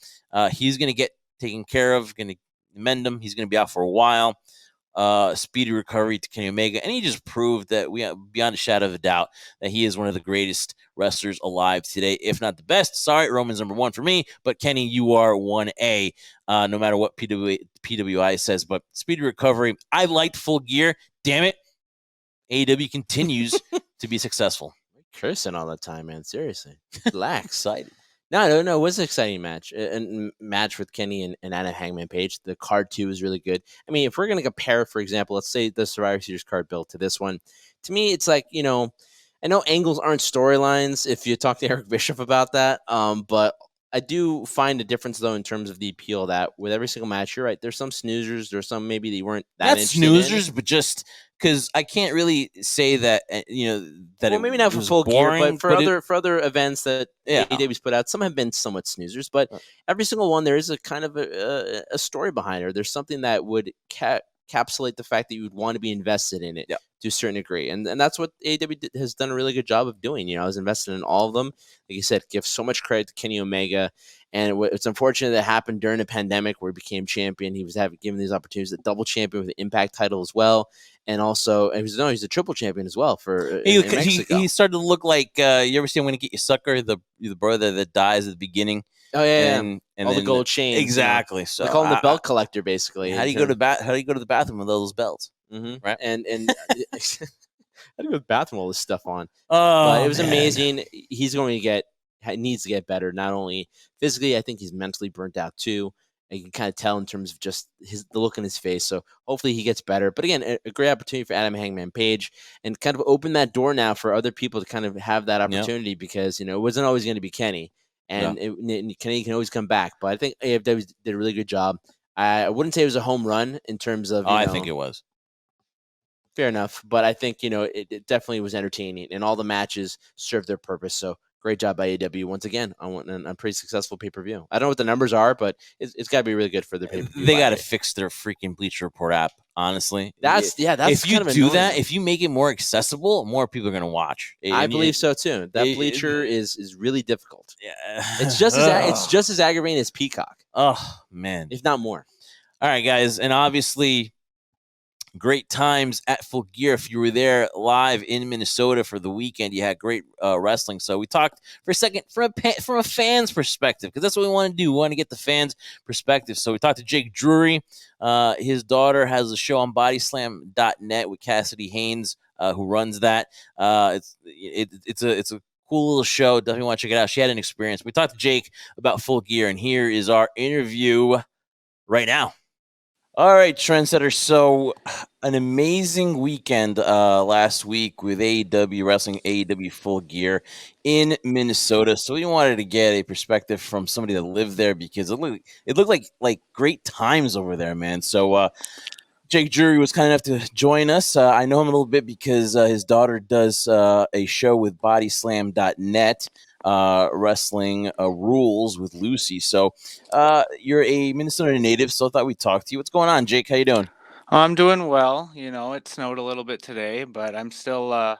Speaker 3: He's going to get taken care of, going to mend him. He's going to be out for a while. Speedy recovery to Kenny Omega. And he just proved that we have, beyond a shadow of a doubt, that he is one of the greatest wrestlers alive today, if not the best. Sorry, Roman's number one for me, but Kenny, you are 1A, no matter what PWI says. But speedy recovery. I liked Full Gear. Damn it. AEW continues to be successful.
Speaker 2: Cursing all the time, man. Seriously. Relax. Excited. No. It was an exciting match. A match with Kenny and Adam Hangman Page. The card, too, is really good. I mean, if we're going to compare, for example, let's say the Survivor Series card built to this one, to me, it's like, I know angles aren't storylines if you talk to Eric Bischoff about that, but I do find a difference, though, in terms of the appeal that with every single match, you're right, there's some snoozers, there's some maybe that you weren't that interested
Speaker 3: snoozers,
Speaker 2: in.
Speaker 3: But just because I can't really say that, that
Speaker 2: well, maybe not for Full Gear, but for other events that AEW's put out, some have been somewhat snoozers, but every single one, there is a kind of a story behind it. There's something that would encapsulate the fact that you would want to be invested in it to a certain degree. And that's what AEW has done a really good job of doing. I was invested in all of them. Like you said, give so much credit to Kenny Omega. And it's unfortunate that it happened during a pandemic where he became champion. He was given these opportunities to double champion with the Impact title as well. And also, he's a triple champion as well in Mexico.
Speaker 3: He started to look like, you ever see I'm Going to Get You Sucker, the brother that dies at the beginning?
Speaker 2: Oh yeah,
Speaker 3: and
Speaker 2: all the gold chains.
Speaker 3: Exactly. So
Speaker 2: they call him the belt collector, basically.
Speaker 3: How do you go to the bathroom with all those belts?
Speaker 2: Mm-hmm.
Speaker 3: Right.
Speaker 2: And how do you go to the bathroom with all this stuff on?
Speaker 3: Oh,
Speaker 2: but it was amazing. He's going to needs to get better. Not only physically, I think he's mentally burnt out too. And you can kind of tell in terms of just the look in his face. So hopefully he gets better. But again, a great opportunity for Adam Hangman Page and kind of open that door now for other people to kind of have that opportunity because, it wasn't always going to be Kenny. And Kenny can always come back. But I think AEW did a really good job. I wouldn't say it was a home run in terms of.
Speaker 3: I think it was.
Speaker 2: Fair enough. But I think, it definitely was entertaining. And all the matches served their purpose. So great job by AEW once again on a pretty successful pay-per-view. I don't know what the numbers are, but it's got to be really good for the pay-per-view.
Speaker 3: They got to fix their freaking Bleacher Report app, honestly.
Speaker 2: That's
Speaker 3: if you
Speaker 2: kind of
Speaker 3: do
Speaker 2: annoying.
Speaker 3: That, if you make it more accessible, more people are going to watch.
Speaker 2: I believe so too. That Bleacher is really difficult.
Speaker 3: Yeah.
Speaker 2: It's just as aggravating as Peacock.
Speaker 3: Oh, man.
Speaker 2: If not more.
Speaker 3: All right, guys. And obviously, great times at Full Gear. If you were there live in Minnesota for the weekend, you had great wrestling. So we talked for a second from a fan's perspective, because that's what we want to do. We want to get the fans' perspective. So we talked to Jake Drury. His daughter has a show on bodyslam.net with Cassidy Haynes, who runs that. It's a cool little show. Definitely want to check it out. She had an experience. We talked to Jake about Full Gear, and here is our interview right now. All right, Trendsetter. So, an amazing weekend last week with AEW wrestling, AEW Full Gear in Minnesota. So we wanted to get a perspective from somebody that lived there because it looked like great times over there, man. So Jake Drury was kind enough to join us. I know him a little bit because his daughter does a show with bodyslam.net, wrestling rules with Lucy. So you're a Minnesota native, so I thought we'd talk to you. What's going on, Jake? How you doing?
Speaker 6: I'm doing well. It snowed a little bit today, but I'm still. I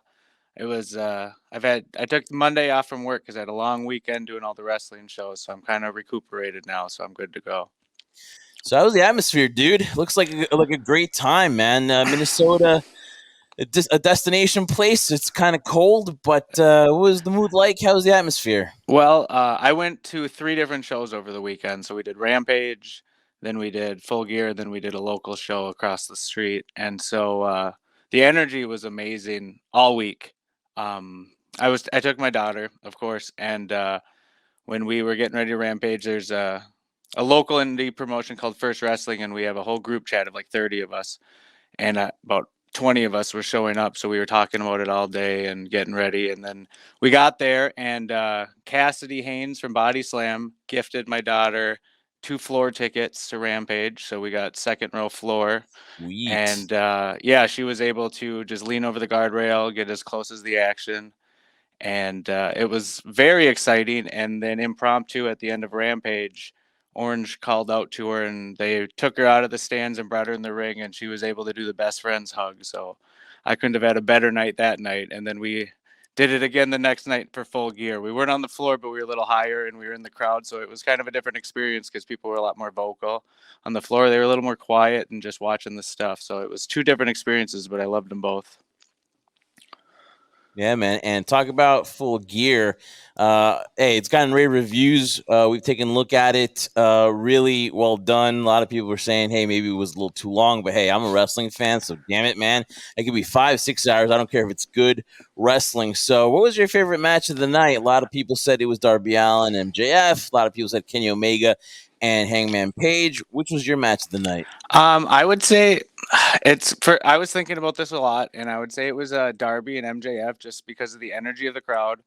Speaker 6: took Monday off from work because I had a long weekend doing all the wrestling shows, so I'm kind of recuperated now, so I'm good to go.
Speaker 3: So how was the atmosphere, dude? Looks like a great time, man. Minnesota, a destination place. It's kind of cold, but what was the mood like? How was the atmosphere?
Speaker 6: Well, I went to 3 different shows over the weekend. So we did Rampage, then we did Full Gear, then we did a local show across the street, and so the energy was amazing all week. I took my daughter, of course, and when we were getting ready to Rampage, there's a local indie promotion called First Wrestling, and we have a whole group chat of like 30 of us, and about 20 of us were showing up, so we were talking about it all day and getting ready. And then we got there, and Cassidy Haynes from Body Slam gifted my daughter 2 floor tickets to Rampage, so we got second row floor.
Speaker 3: Sweet.
Speaker 6: And yeah, she was able to just lean over the guardrail, get as close as the action, and it was very exciting. And then impromptu at the end of Rampage, Orange called out to her, and they took her out of the stands and brought her in the ring, and she was able to do the best friends hug. So I couldn't have had a better night that night. And then we did it again the next night for Full Gear. We weren't on the floor, but we were a little higher, and we were in the crowd, so it was kind of a different experience because people were a lot more vocal. On the floor, they were a little more quiet and just watching the stuff. So it was 2 different experiences, but I loved them both.
Speaker 3: Yeah, man. And talk about Full Gear. Hey, it's gotten rave reviews. We've taken a look at it. Really well done. A lot of people were saying, hey, maybe it was a little too long, but hey, I'm a wrestling fan, so damn it, man. It could be 5-6 hours. I don't care if it's good wrestling. So what was your favorite match of the night? A lot of people said it was Darby Allin and MJF. A lot of people said Kenny Omega and Hangman Page. Which was your match of the night?
Speaker 6: I would say I was thinking about this a lot, and I would say it was Darby and MJF just because of the energy of the crowd.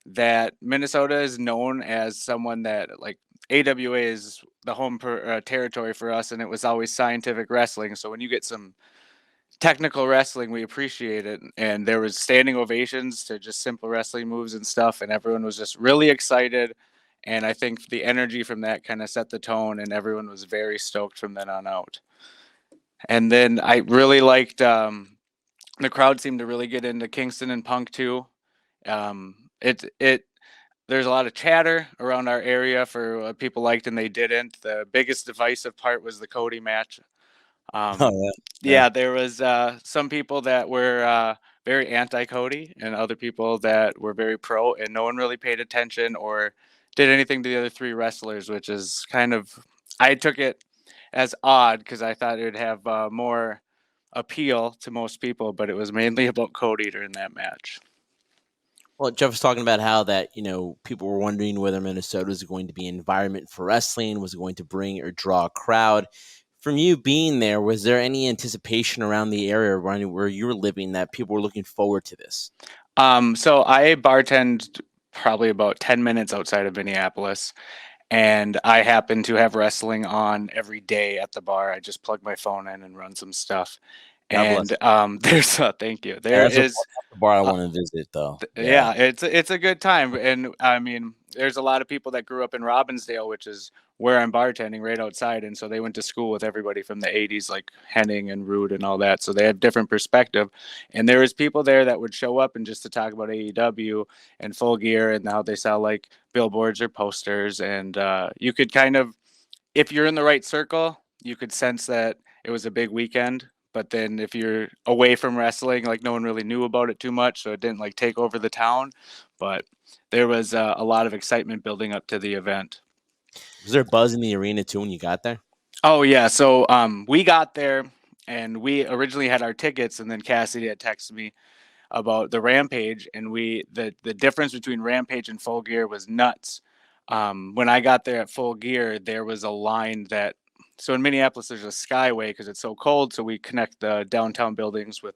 Speaker 6: That Minnesota is known as someone that, like, AWA is the home territory for us, and it was always scientific wrestling. So when you get some technical wrestling, we appreciate it. And there was standing ovations to just simple wrestling moves and stuff, and everyone was just really excited. And I think the energy from that kind of set the tone, and everyone was very stoked from then on out. And then I really liked the crowd seemed to really get into Kingston and Punk too. There's a lot of chatter around our area for what people liked and they didn't. The biggest divisive part was the Cody match. Yeah, there was some people that were very anti-Cody and other people that were very pro, and no one really paid attention or did anything to the other 3 wrestlers, which is kind of, I took it as odd because I thought it would have more appeal to most people, but it was mainly about Cody during that match.
Speaker 2: Well, Jeff was talking about how that, people were wondering whether Minnesota was going to be an environment for wrestling, was it going to bring or draw a crowd. From you being there, was there any anticipation around the area where you were living that people were looking forward to this?
Speaker 6: So I bartended probably about 10 minutes outside of Minneapolis, and I happen to have wrestling on every day at the bar. I just plug my phone in and run some stuff. And there's thank you. There is
Speaker 3: the bar I want to visit, though.
Speaker 6: Yeah, it's a good time, and I mean, there's a lot of people that grew up in Robbinsdale, which is where I'm bartending right outside, and so they went to school with everybody from the 80s, like Henning and Rude and all that, so they have different perspective. And there was people there that would show up and just to talk about AEW and Full Gear and how they sell like billboards or posters, and you could kind of, if you're in the right circle, you could sense that it was a big weekend. But then if you're away from wrestling, like, no one really knew about it too much, so it didn't like take over the town. But there was a lot of excitement building up to the event.
Speaker 2: Was there a buzz in the arena too when you got there?
Speaker 6: Oh yeah, so we got there and we originally had our tickets, and then Cassidy had texted me about the Rampage, and the difference between Rampage and Full Gear was nuts. When I got there at Full Gear, there was a line that So in Minneapolis, there's a skyway because it's so cold. So we connect the downtown buildings with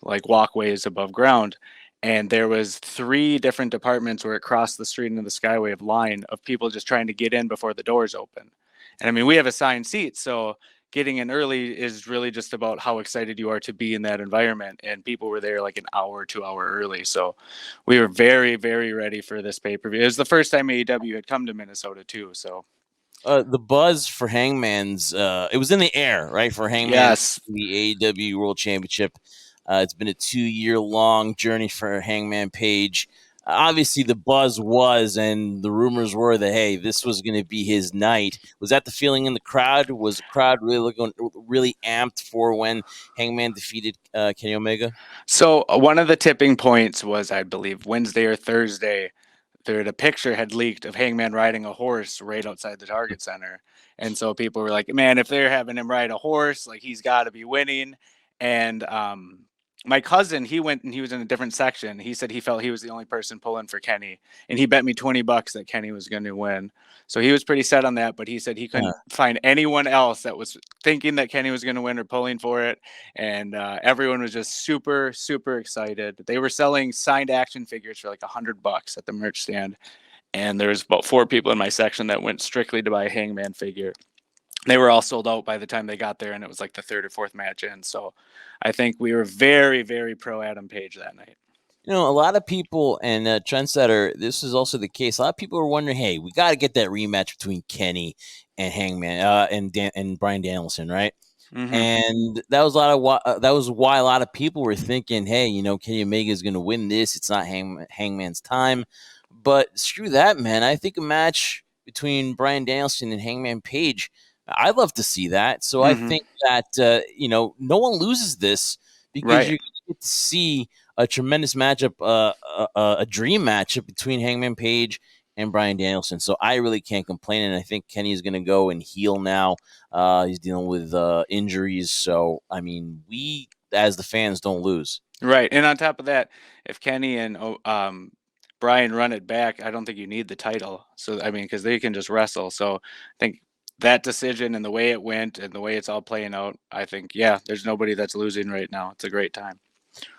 Speaker 6: like walkways above ground. And there was 3 different departments where it crossed the street into the skyway of line of people just trying to get in before the doors open. And I mean, we have assigned seats, so getting in early is really just about how excited you are to be in that environment. And people were there like an hour, 2 hour early. So we were very, very ready for this pay-per-view. It was the first time AEW had come to Minnesota too. So
Speaker 3: the buzz for Hangman's, it was in the air, right? For Hangman,
Speaker 6: yes,
Speaker 3: the AEW World Championship. It's been a 2-year-long journey for Hangman Page. Obviously, the buzz was, and the rumors were that, hey, this was going to be his night. Was that the feeling in the crowd? Was the crowd really amped for when Hangman defeated Kenny Omega?
Speaker 6: So one of the tipping points was, I believe, Wednesday or Thursday. A picture had leaked of Hangman riding a horse right outside the Target Center. And so people were like, man, if they're having him ride a horse, like he's got to be winning. And my cousin, he went and he was in a different section. He said he felt he was the only person pulling for Kenny. And he bet me $20 that Kenny was going to win. So he was pretty set on that, but he said he couldn't find anyone else that was thinking that Kenny was going to win or pulling for it. And everyone was just super, super excited. They were selling signed action figures for like $100 at the merch stand. And there was about 4 people in my section that went strictly to buy a Hangman figure. They were all sold out by the time they got there, and it was like the 3rd or 4th match in. So I think we were very, very pro Adam Page that night.
Speaker 3: You know, a lot of people, and Trendsetter, this is also the case. A lot of people are wondering, hey, we got to get that rematch between Kenny and Hangman and Bryan Danielson, right? Mm-hmm. And that was why a lot of people were thinking, hey, you know, Kenny Omega is going to win this. It's not Hangman's time. But screw that, man. I think a match between Bryan Danielson and Hangman Page, I'd love to see that. So I think that, you know, no one loses this because you get to see a tremendous matchup, a dream matchup between Hangman Page and Bryan Danielson. So I really can't complain. And I think Kenny's going to go and heal now. He's dealing with injuries. So, I mean, we, as the fans, don't lose.
Speaker 6: Right. And on top of that, if Kenny and Bryan run it back, I don't think you need the title. So, I mean, because they can just wrestle. So I think that decision and the way it went and the way it's all playing out, I think, yeah, there's nobody that's losing right now. It's a great time.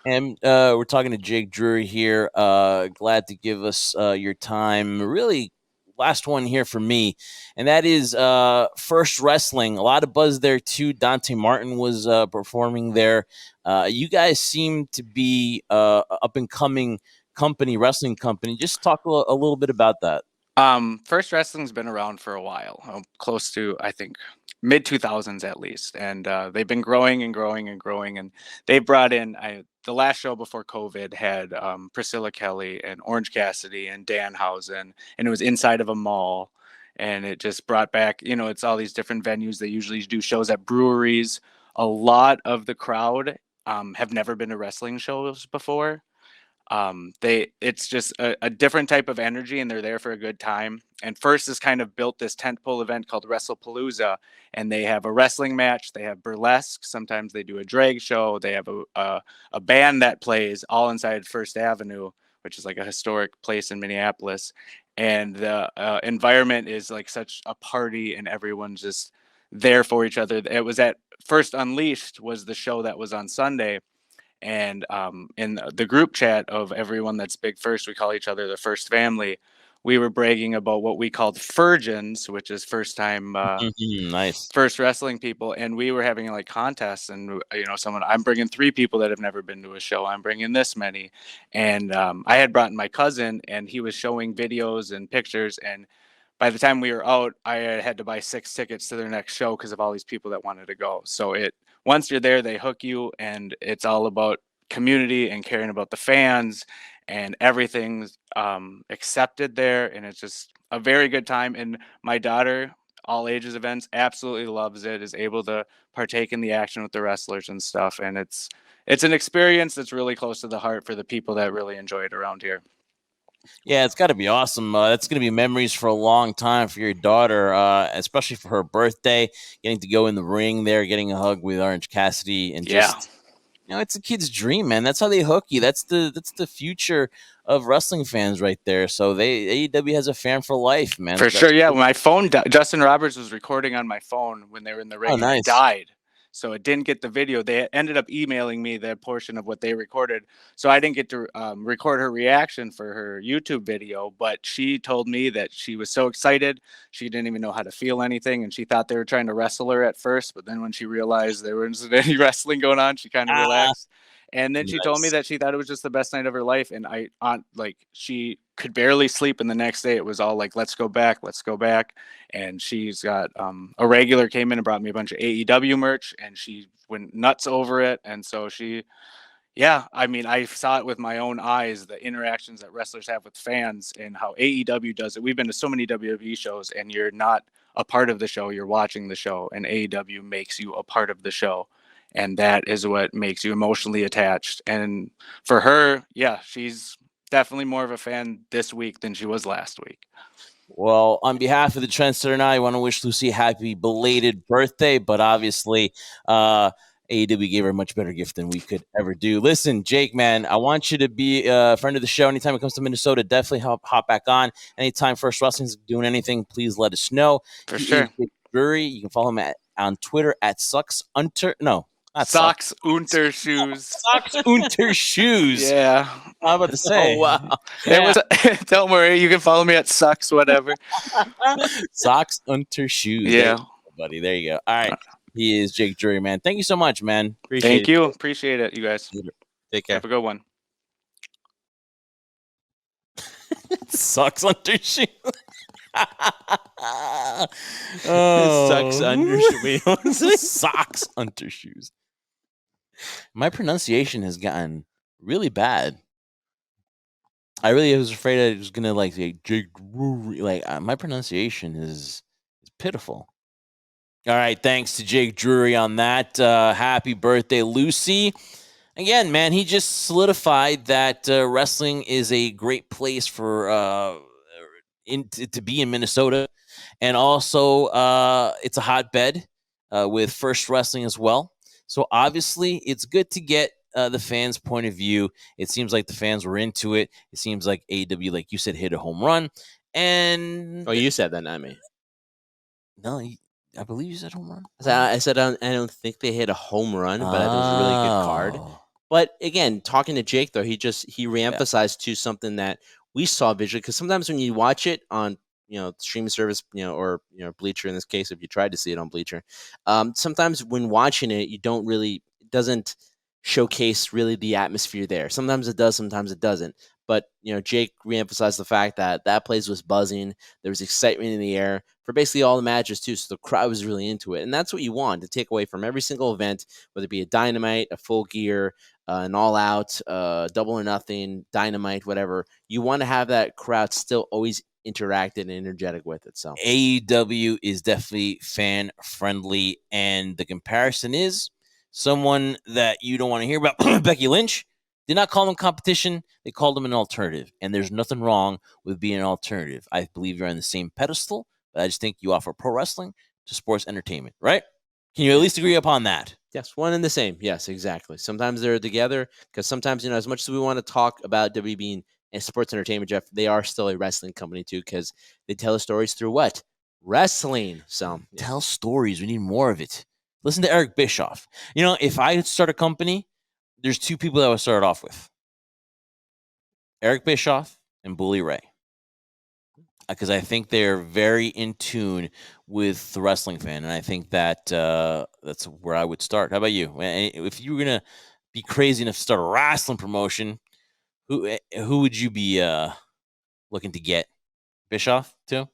Speaker 3: And we're talking to Jake Drury here. Glad to give us your time. Really, last one here for me, and that is First Wrestling. A lot of buzz there, too. Dante Martin was performing there. You guys seem to be up-and-coming wrestling company. Just talk a little bit about that.
Speaker 6: First Wrestling's been around for a while, close to, I think, mid 2000s at least. And they've been growing and growing and growing. And they brought in, the last show before COVID had Priscilla Kelly and Orange Cassidy and Danhausen, and it was inside of a mall. And it just brought back, you know, it's all these different venues. They usually do shows at breweries. A lot of the crowd have never been to wrestling shows before. It's just a different type of energy, and they're there for a good time. And First has kind of built this tentpole event called WrestlePalooza, and they have a wrestling match, they have burlesque, sometimes they do a drag show, they have a band that plays all inside First Avenue, which is like a historic place in Minneapolis. And the environment is like such a party, and everyone's just there for each other. It was at First Unleashed was the show that was on Sunday. And in the group chat of everyone that's big First, we call each other the First family. We were bragging about what we called Firgens, which is first time
Speaker 3: nice
Speaker 6: First Wrestling people. And we were having like contests, and you know, I'm bringing 3 people that have never been to a show. I'm bringing this many. And I had brought my cousin, and he was showing videos and pictures. And by the time we were out, I had to buy 6 tickets to their next show because of all these people that wanted to go. So once you're there, they hook you, and it's all about community and caring about the fans, and everything's accepted there. And it's just a very good time. And my daughter, all ages events, absolutely loves it, is able to partake in the action with the wrestlers and stuff. And it's an experience that's really close to the heart for the people that really enjoy it around here.
Speaker 3: Yeah, it's got to be awesome. That's going to be memories for a long time for your daughter, especially for her birthday, getting to go in the ring there, getting a hug with Orange Cassidy, and just it's a kid's dream, man. That's how they hook you. That's the future of wrestling fans right there. So AEW has a fan for life, man.
Speaker 6: For sure, yeah. When my phone Justin Roberts was recording on my phone when they were in the ring, and it died. So it didn't get the video. They ended up emailing me that portion of what they recorded. So I didn't get to record her reaction for her YouTube video, but she told me that she was so excited. She didn't even know how to feel anything. And she thought they were trying to wrestle her at first. But then when she realized there wasn't any wrestling going on, she kind of relaxed. And then she told me that she thought it was just the best night of her life. And she could barely sleep. And the next day it was all like, let's go back. And she's got a regular came in and brought me a bunch of AEW merch, and she went nuts over it. And so I saw it with my own eyes, the interactions that wrestlers have with fans and how AEW does it. We've been to so many WWE shows, and you're not a part of the show, you're watching the show, and AEW makes you a part of the show. And that is what makes you emotionally attached. And for her, she's definitely more of a fan this week than she was last week.
Speaker 3: Well, on behalf of the Trendsetter and I want to wish Lucy a happy belated birthday, but obviously AEW gave her a much better gift than we could ever do. Listen, Jake, man, I want you to be a friend of the show. Anytime it comes to Minnesota, definitely hop back on. Anytime First Wrestling's doing anything, please let us know.
Speaker 6: For sure.
Speaker 3: Drury, you can follow him on Twitter at Socks Unter
Speaker 6: Shoes.
Speaker 3: Socks Unter Shoes.
Speaker 6: Yeah.
Speaker 3: I'm about to say.
Speaker 6: Oh, wow. Yeah. Don't worry. You can follow me at Sucks, whatever.
Speaker 3: Socks Unter Shoes.
Speaker 6: Yeah.
Speaker 3: Buddy. There you go. All right. He is Jake Drury, man. Thank you so much, man.
Speaker 6: Thank you. Appreciate it, you guys.
Speaker 3: Take care.
Speaker 6: Have a good one.
Speaker 3: Socks Unter Shoes.
Speaker 2: Sucks under shoes.
Speaker 3: Socks under shoes. My pronunciation has gotten really bad. I really was afraid I was gonna say Jake Drury. My pronunciation is pitiful. All right, thanks to Jake Drury on that. Happy birthday, Lucy. Again, man, he just solidified that wrestling is a great place for to be in Minnesota. And also, it's a hotbed with First Wrestling as well. So obviously, it's good to get the fans' point of view. It seems like the fans were into it. It seems like AEW, like you said, hit a home run. And
Speaker 2: you said that, not me.
Speaker 3: No, I believe you said home run.
Speaker 2: I said I don't think they hit a home run, but I think it was a really good card. But again, talking to Jake though, he reemphasized to something that we saw visually, because sometimes when you watch it on streaming service, or Bleacher in this case, if you tried to see it on Bleacher, sometimes when watching it, it doesn't showcase really the atmosphere there. Sometimes it does, sometimes it doesn't. But Jake reemphasized the fact that place was buzzing. There was excitement in the air for basically all the matches too. So the crowd was really into it, and that's what you want to take away from every single event, whether it be a Dynamite, a Full Gear, an All Out, Double or Nothing, Dynamite, whatever. You want to have that crowd still always interacted and energetic with it. So
Speaker 3: AEW is definitely fan friendly, and the comparison is someone that you don't want to hear about. Becky Lynch did not call them competition. They called them an alternative, and there's nothing wrong with being an alternative. I believe you're on the same pedestal, but I just think you offer pro wrestling to sports entertainment, right? Can you at least agree upon that?
Speaker 2: Yes, one and the same. Yes, exactly. Sometimes they're together, because sometimes, as much as we want to talk about WWE being a sports entertainment, Jeff, they are still a wrestling company too, because they tell the stories through what? Wrestling. So
Speaker 3: tell stories. We need more of it. Listen to Eric Bischoff. If I start a company, there's two people that I would start off with. Eric Bischoff and Bully Ray. Because I think they're very in tune with the wrestling fan. And I think that that's where I would start. How about you? If you were going to be crazy enough to start a wrestling promotion, who would you be looking to get? Bischoff, too?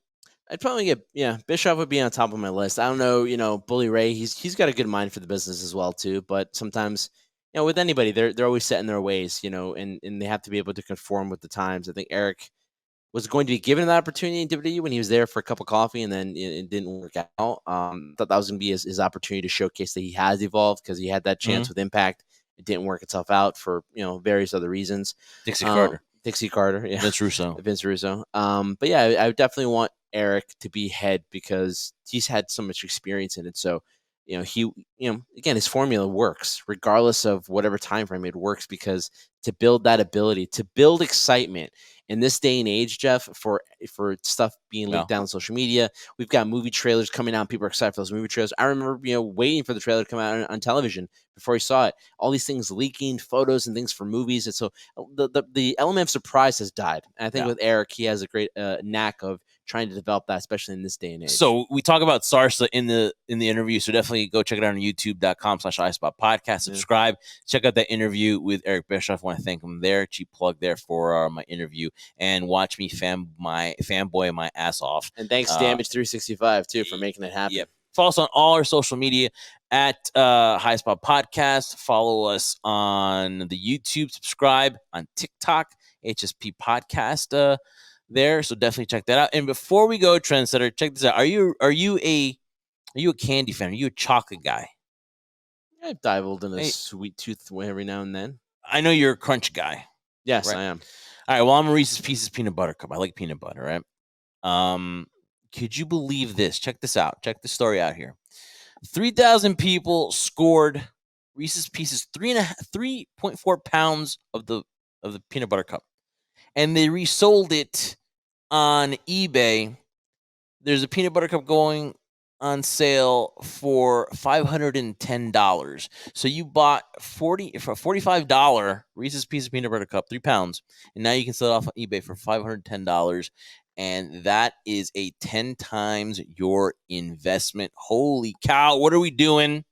Speaker 2: I'd probably get, Bischoff would be on top of my list. I don't know, Bully Ray, he's got a good mind for the business as well, too. But sometimes, with anybody, they're always set in their ways, and they have to be able to conform with the times. I think Eric was going to be given that opportunity in WWE when he was there for a cup of coffee, and then it didn't work out. Thought that was going to be his opportunity to showcase that he has evolved, because he had that chance with Impact. It didn't work itself out for various other reasons.
Speaker 3: Dixie Carter,
Speaker 2: yeah,
Speaker 3: Vince Russo.
Speaker 2: But yeah, I would definitely want Eric to be head, because he's had so much experience in it. So again, his formula works regardless of whatever time frame. It works because to build that ability, to build excitement in this day and age, Jeff, for stuff being leaked down on social media. We've got movie trailers coming out. People are excited for those movie trailers. I remember, waiting for the trailer to come out on television before we saw it. All these things leaking, photos and things for movies. And so the element of surprise has died. And I think with Eric, he has a great knack of trying to develop that, especially in this day and age.
Speaker 3: So we talk about Sarsa in the interview. So definitely go check it out on youtube.com/HSP Podcast. Subscribe. Check out that interview with Eric Bischoff. I want to thank him there. Cheap plug there for my interview. And watch me fanboy my ass off.
Speaker 2: And thanks Damage 365 too for making it happen.
Speaker 3: Yep. Follow us on all our social media at HSP Podcast. Follow us on the YouTube. Subscribe on TikTok, HSP Podcast. There, so definitely check that out. And before we go, Trendsetter, check this out. Are you a candy fan? Are you a chocolate guy?
Speaker 2: I've dabbled in a sweet tooth every now and then.
Speaker 3: I know you're a crunch guy.
Speaker 2: Yes,
Speaker 3: right?
Speaker 2: I am.
Speaker 3: All right. Well, I'm a Reese's Pieces peanut butter cup. I like peanut butter, right? Could you believe this? Check this out. Check the story out here. 3,000 people scored Reese's Pieces 3.4 pounds of the peanut butter cup. And they resold it on eBay. There's a peanut butter cup going on sale for $510. So you bought for $45 Reese's Pieces peanut butter cup, 3 pounds, and now you can sell it off on eBay for $510. And that is a 10 times your investment. Holy cow! What are we doing?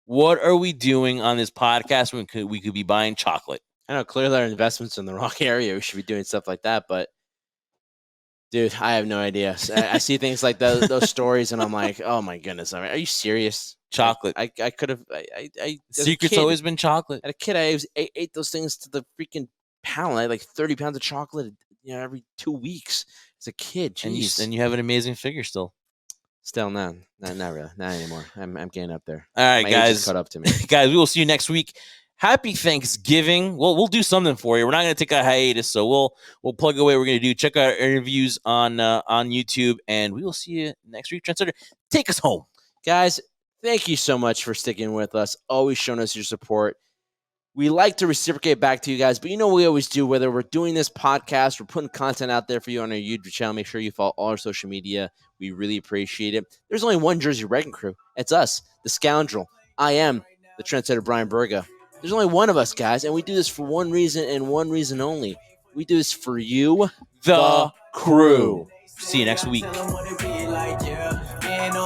Speaker 3: What are we doing on this podcast when we could be buying chocolate?
Speaker 2: I know clearly our investments in the wrong area. We should be doing stuff like that, but dude, I have no idea. I see things like those stories, and I'm like, oh my goodness! I mean, are you serious?
Speaker 3: Chocolate.
Speaker 2: I could have.
Speaker 3: Secret's always been chocolate.
Speaker 2: As a kid, I ate those things to the freaking pound. I had like 30 pounds of chocolate, every 2 weeks as a kid. Jeez.
Speaker 3: And you have an amazing figure still.
Speaker 2: Still not really, not anymore. I'm getting up there.
Speaker 3: All right,
Speaker 2: my
Speaker 3: guys,
Speaker 2: age is caught up to me.
Speaker 3: Guys, we will see you next week. Happy Thanksgiving. We'll do something for you. We're not going to take a hiatus, so we'll plug away what we're going to do. Check out our interviews on YouTube, and we will see you next week. Trendsetter, take us home.
Speaker 2: Guys, thank you so much for sticking with us, always showing us your support. We like to reciprocate back to you guys, but what we always do, whether we're doing this podcast, we're putting content out there for you on our YouTube channel. Make sure you follow all our social media. We really appreciate it. There's only one Jersey Wrecking Crew. It's us, the Scoundrel. I am the Trendsetter Bryan Burga. There's only one of us, guys, and we do this for one reason and one reason only. We do this for you, the crew.
Speaker 3: See you next week. All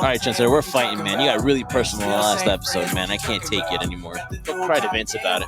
Speaker 3: right, Trendsetter, we're fighting, man. You got really personal in the last episode, man. I can't take it anymore.
Speaker 2: Don't cry to Vince about it.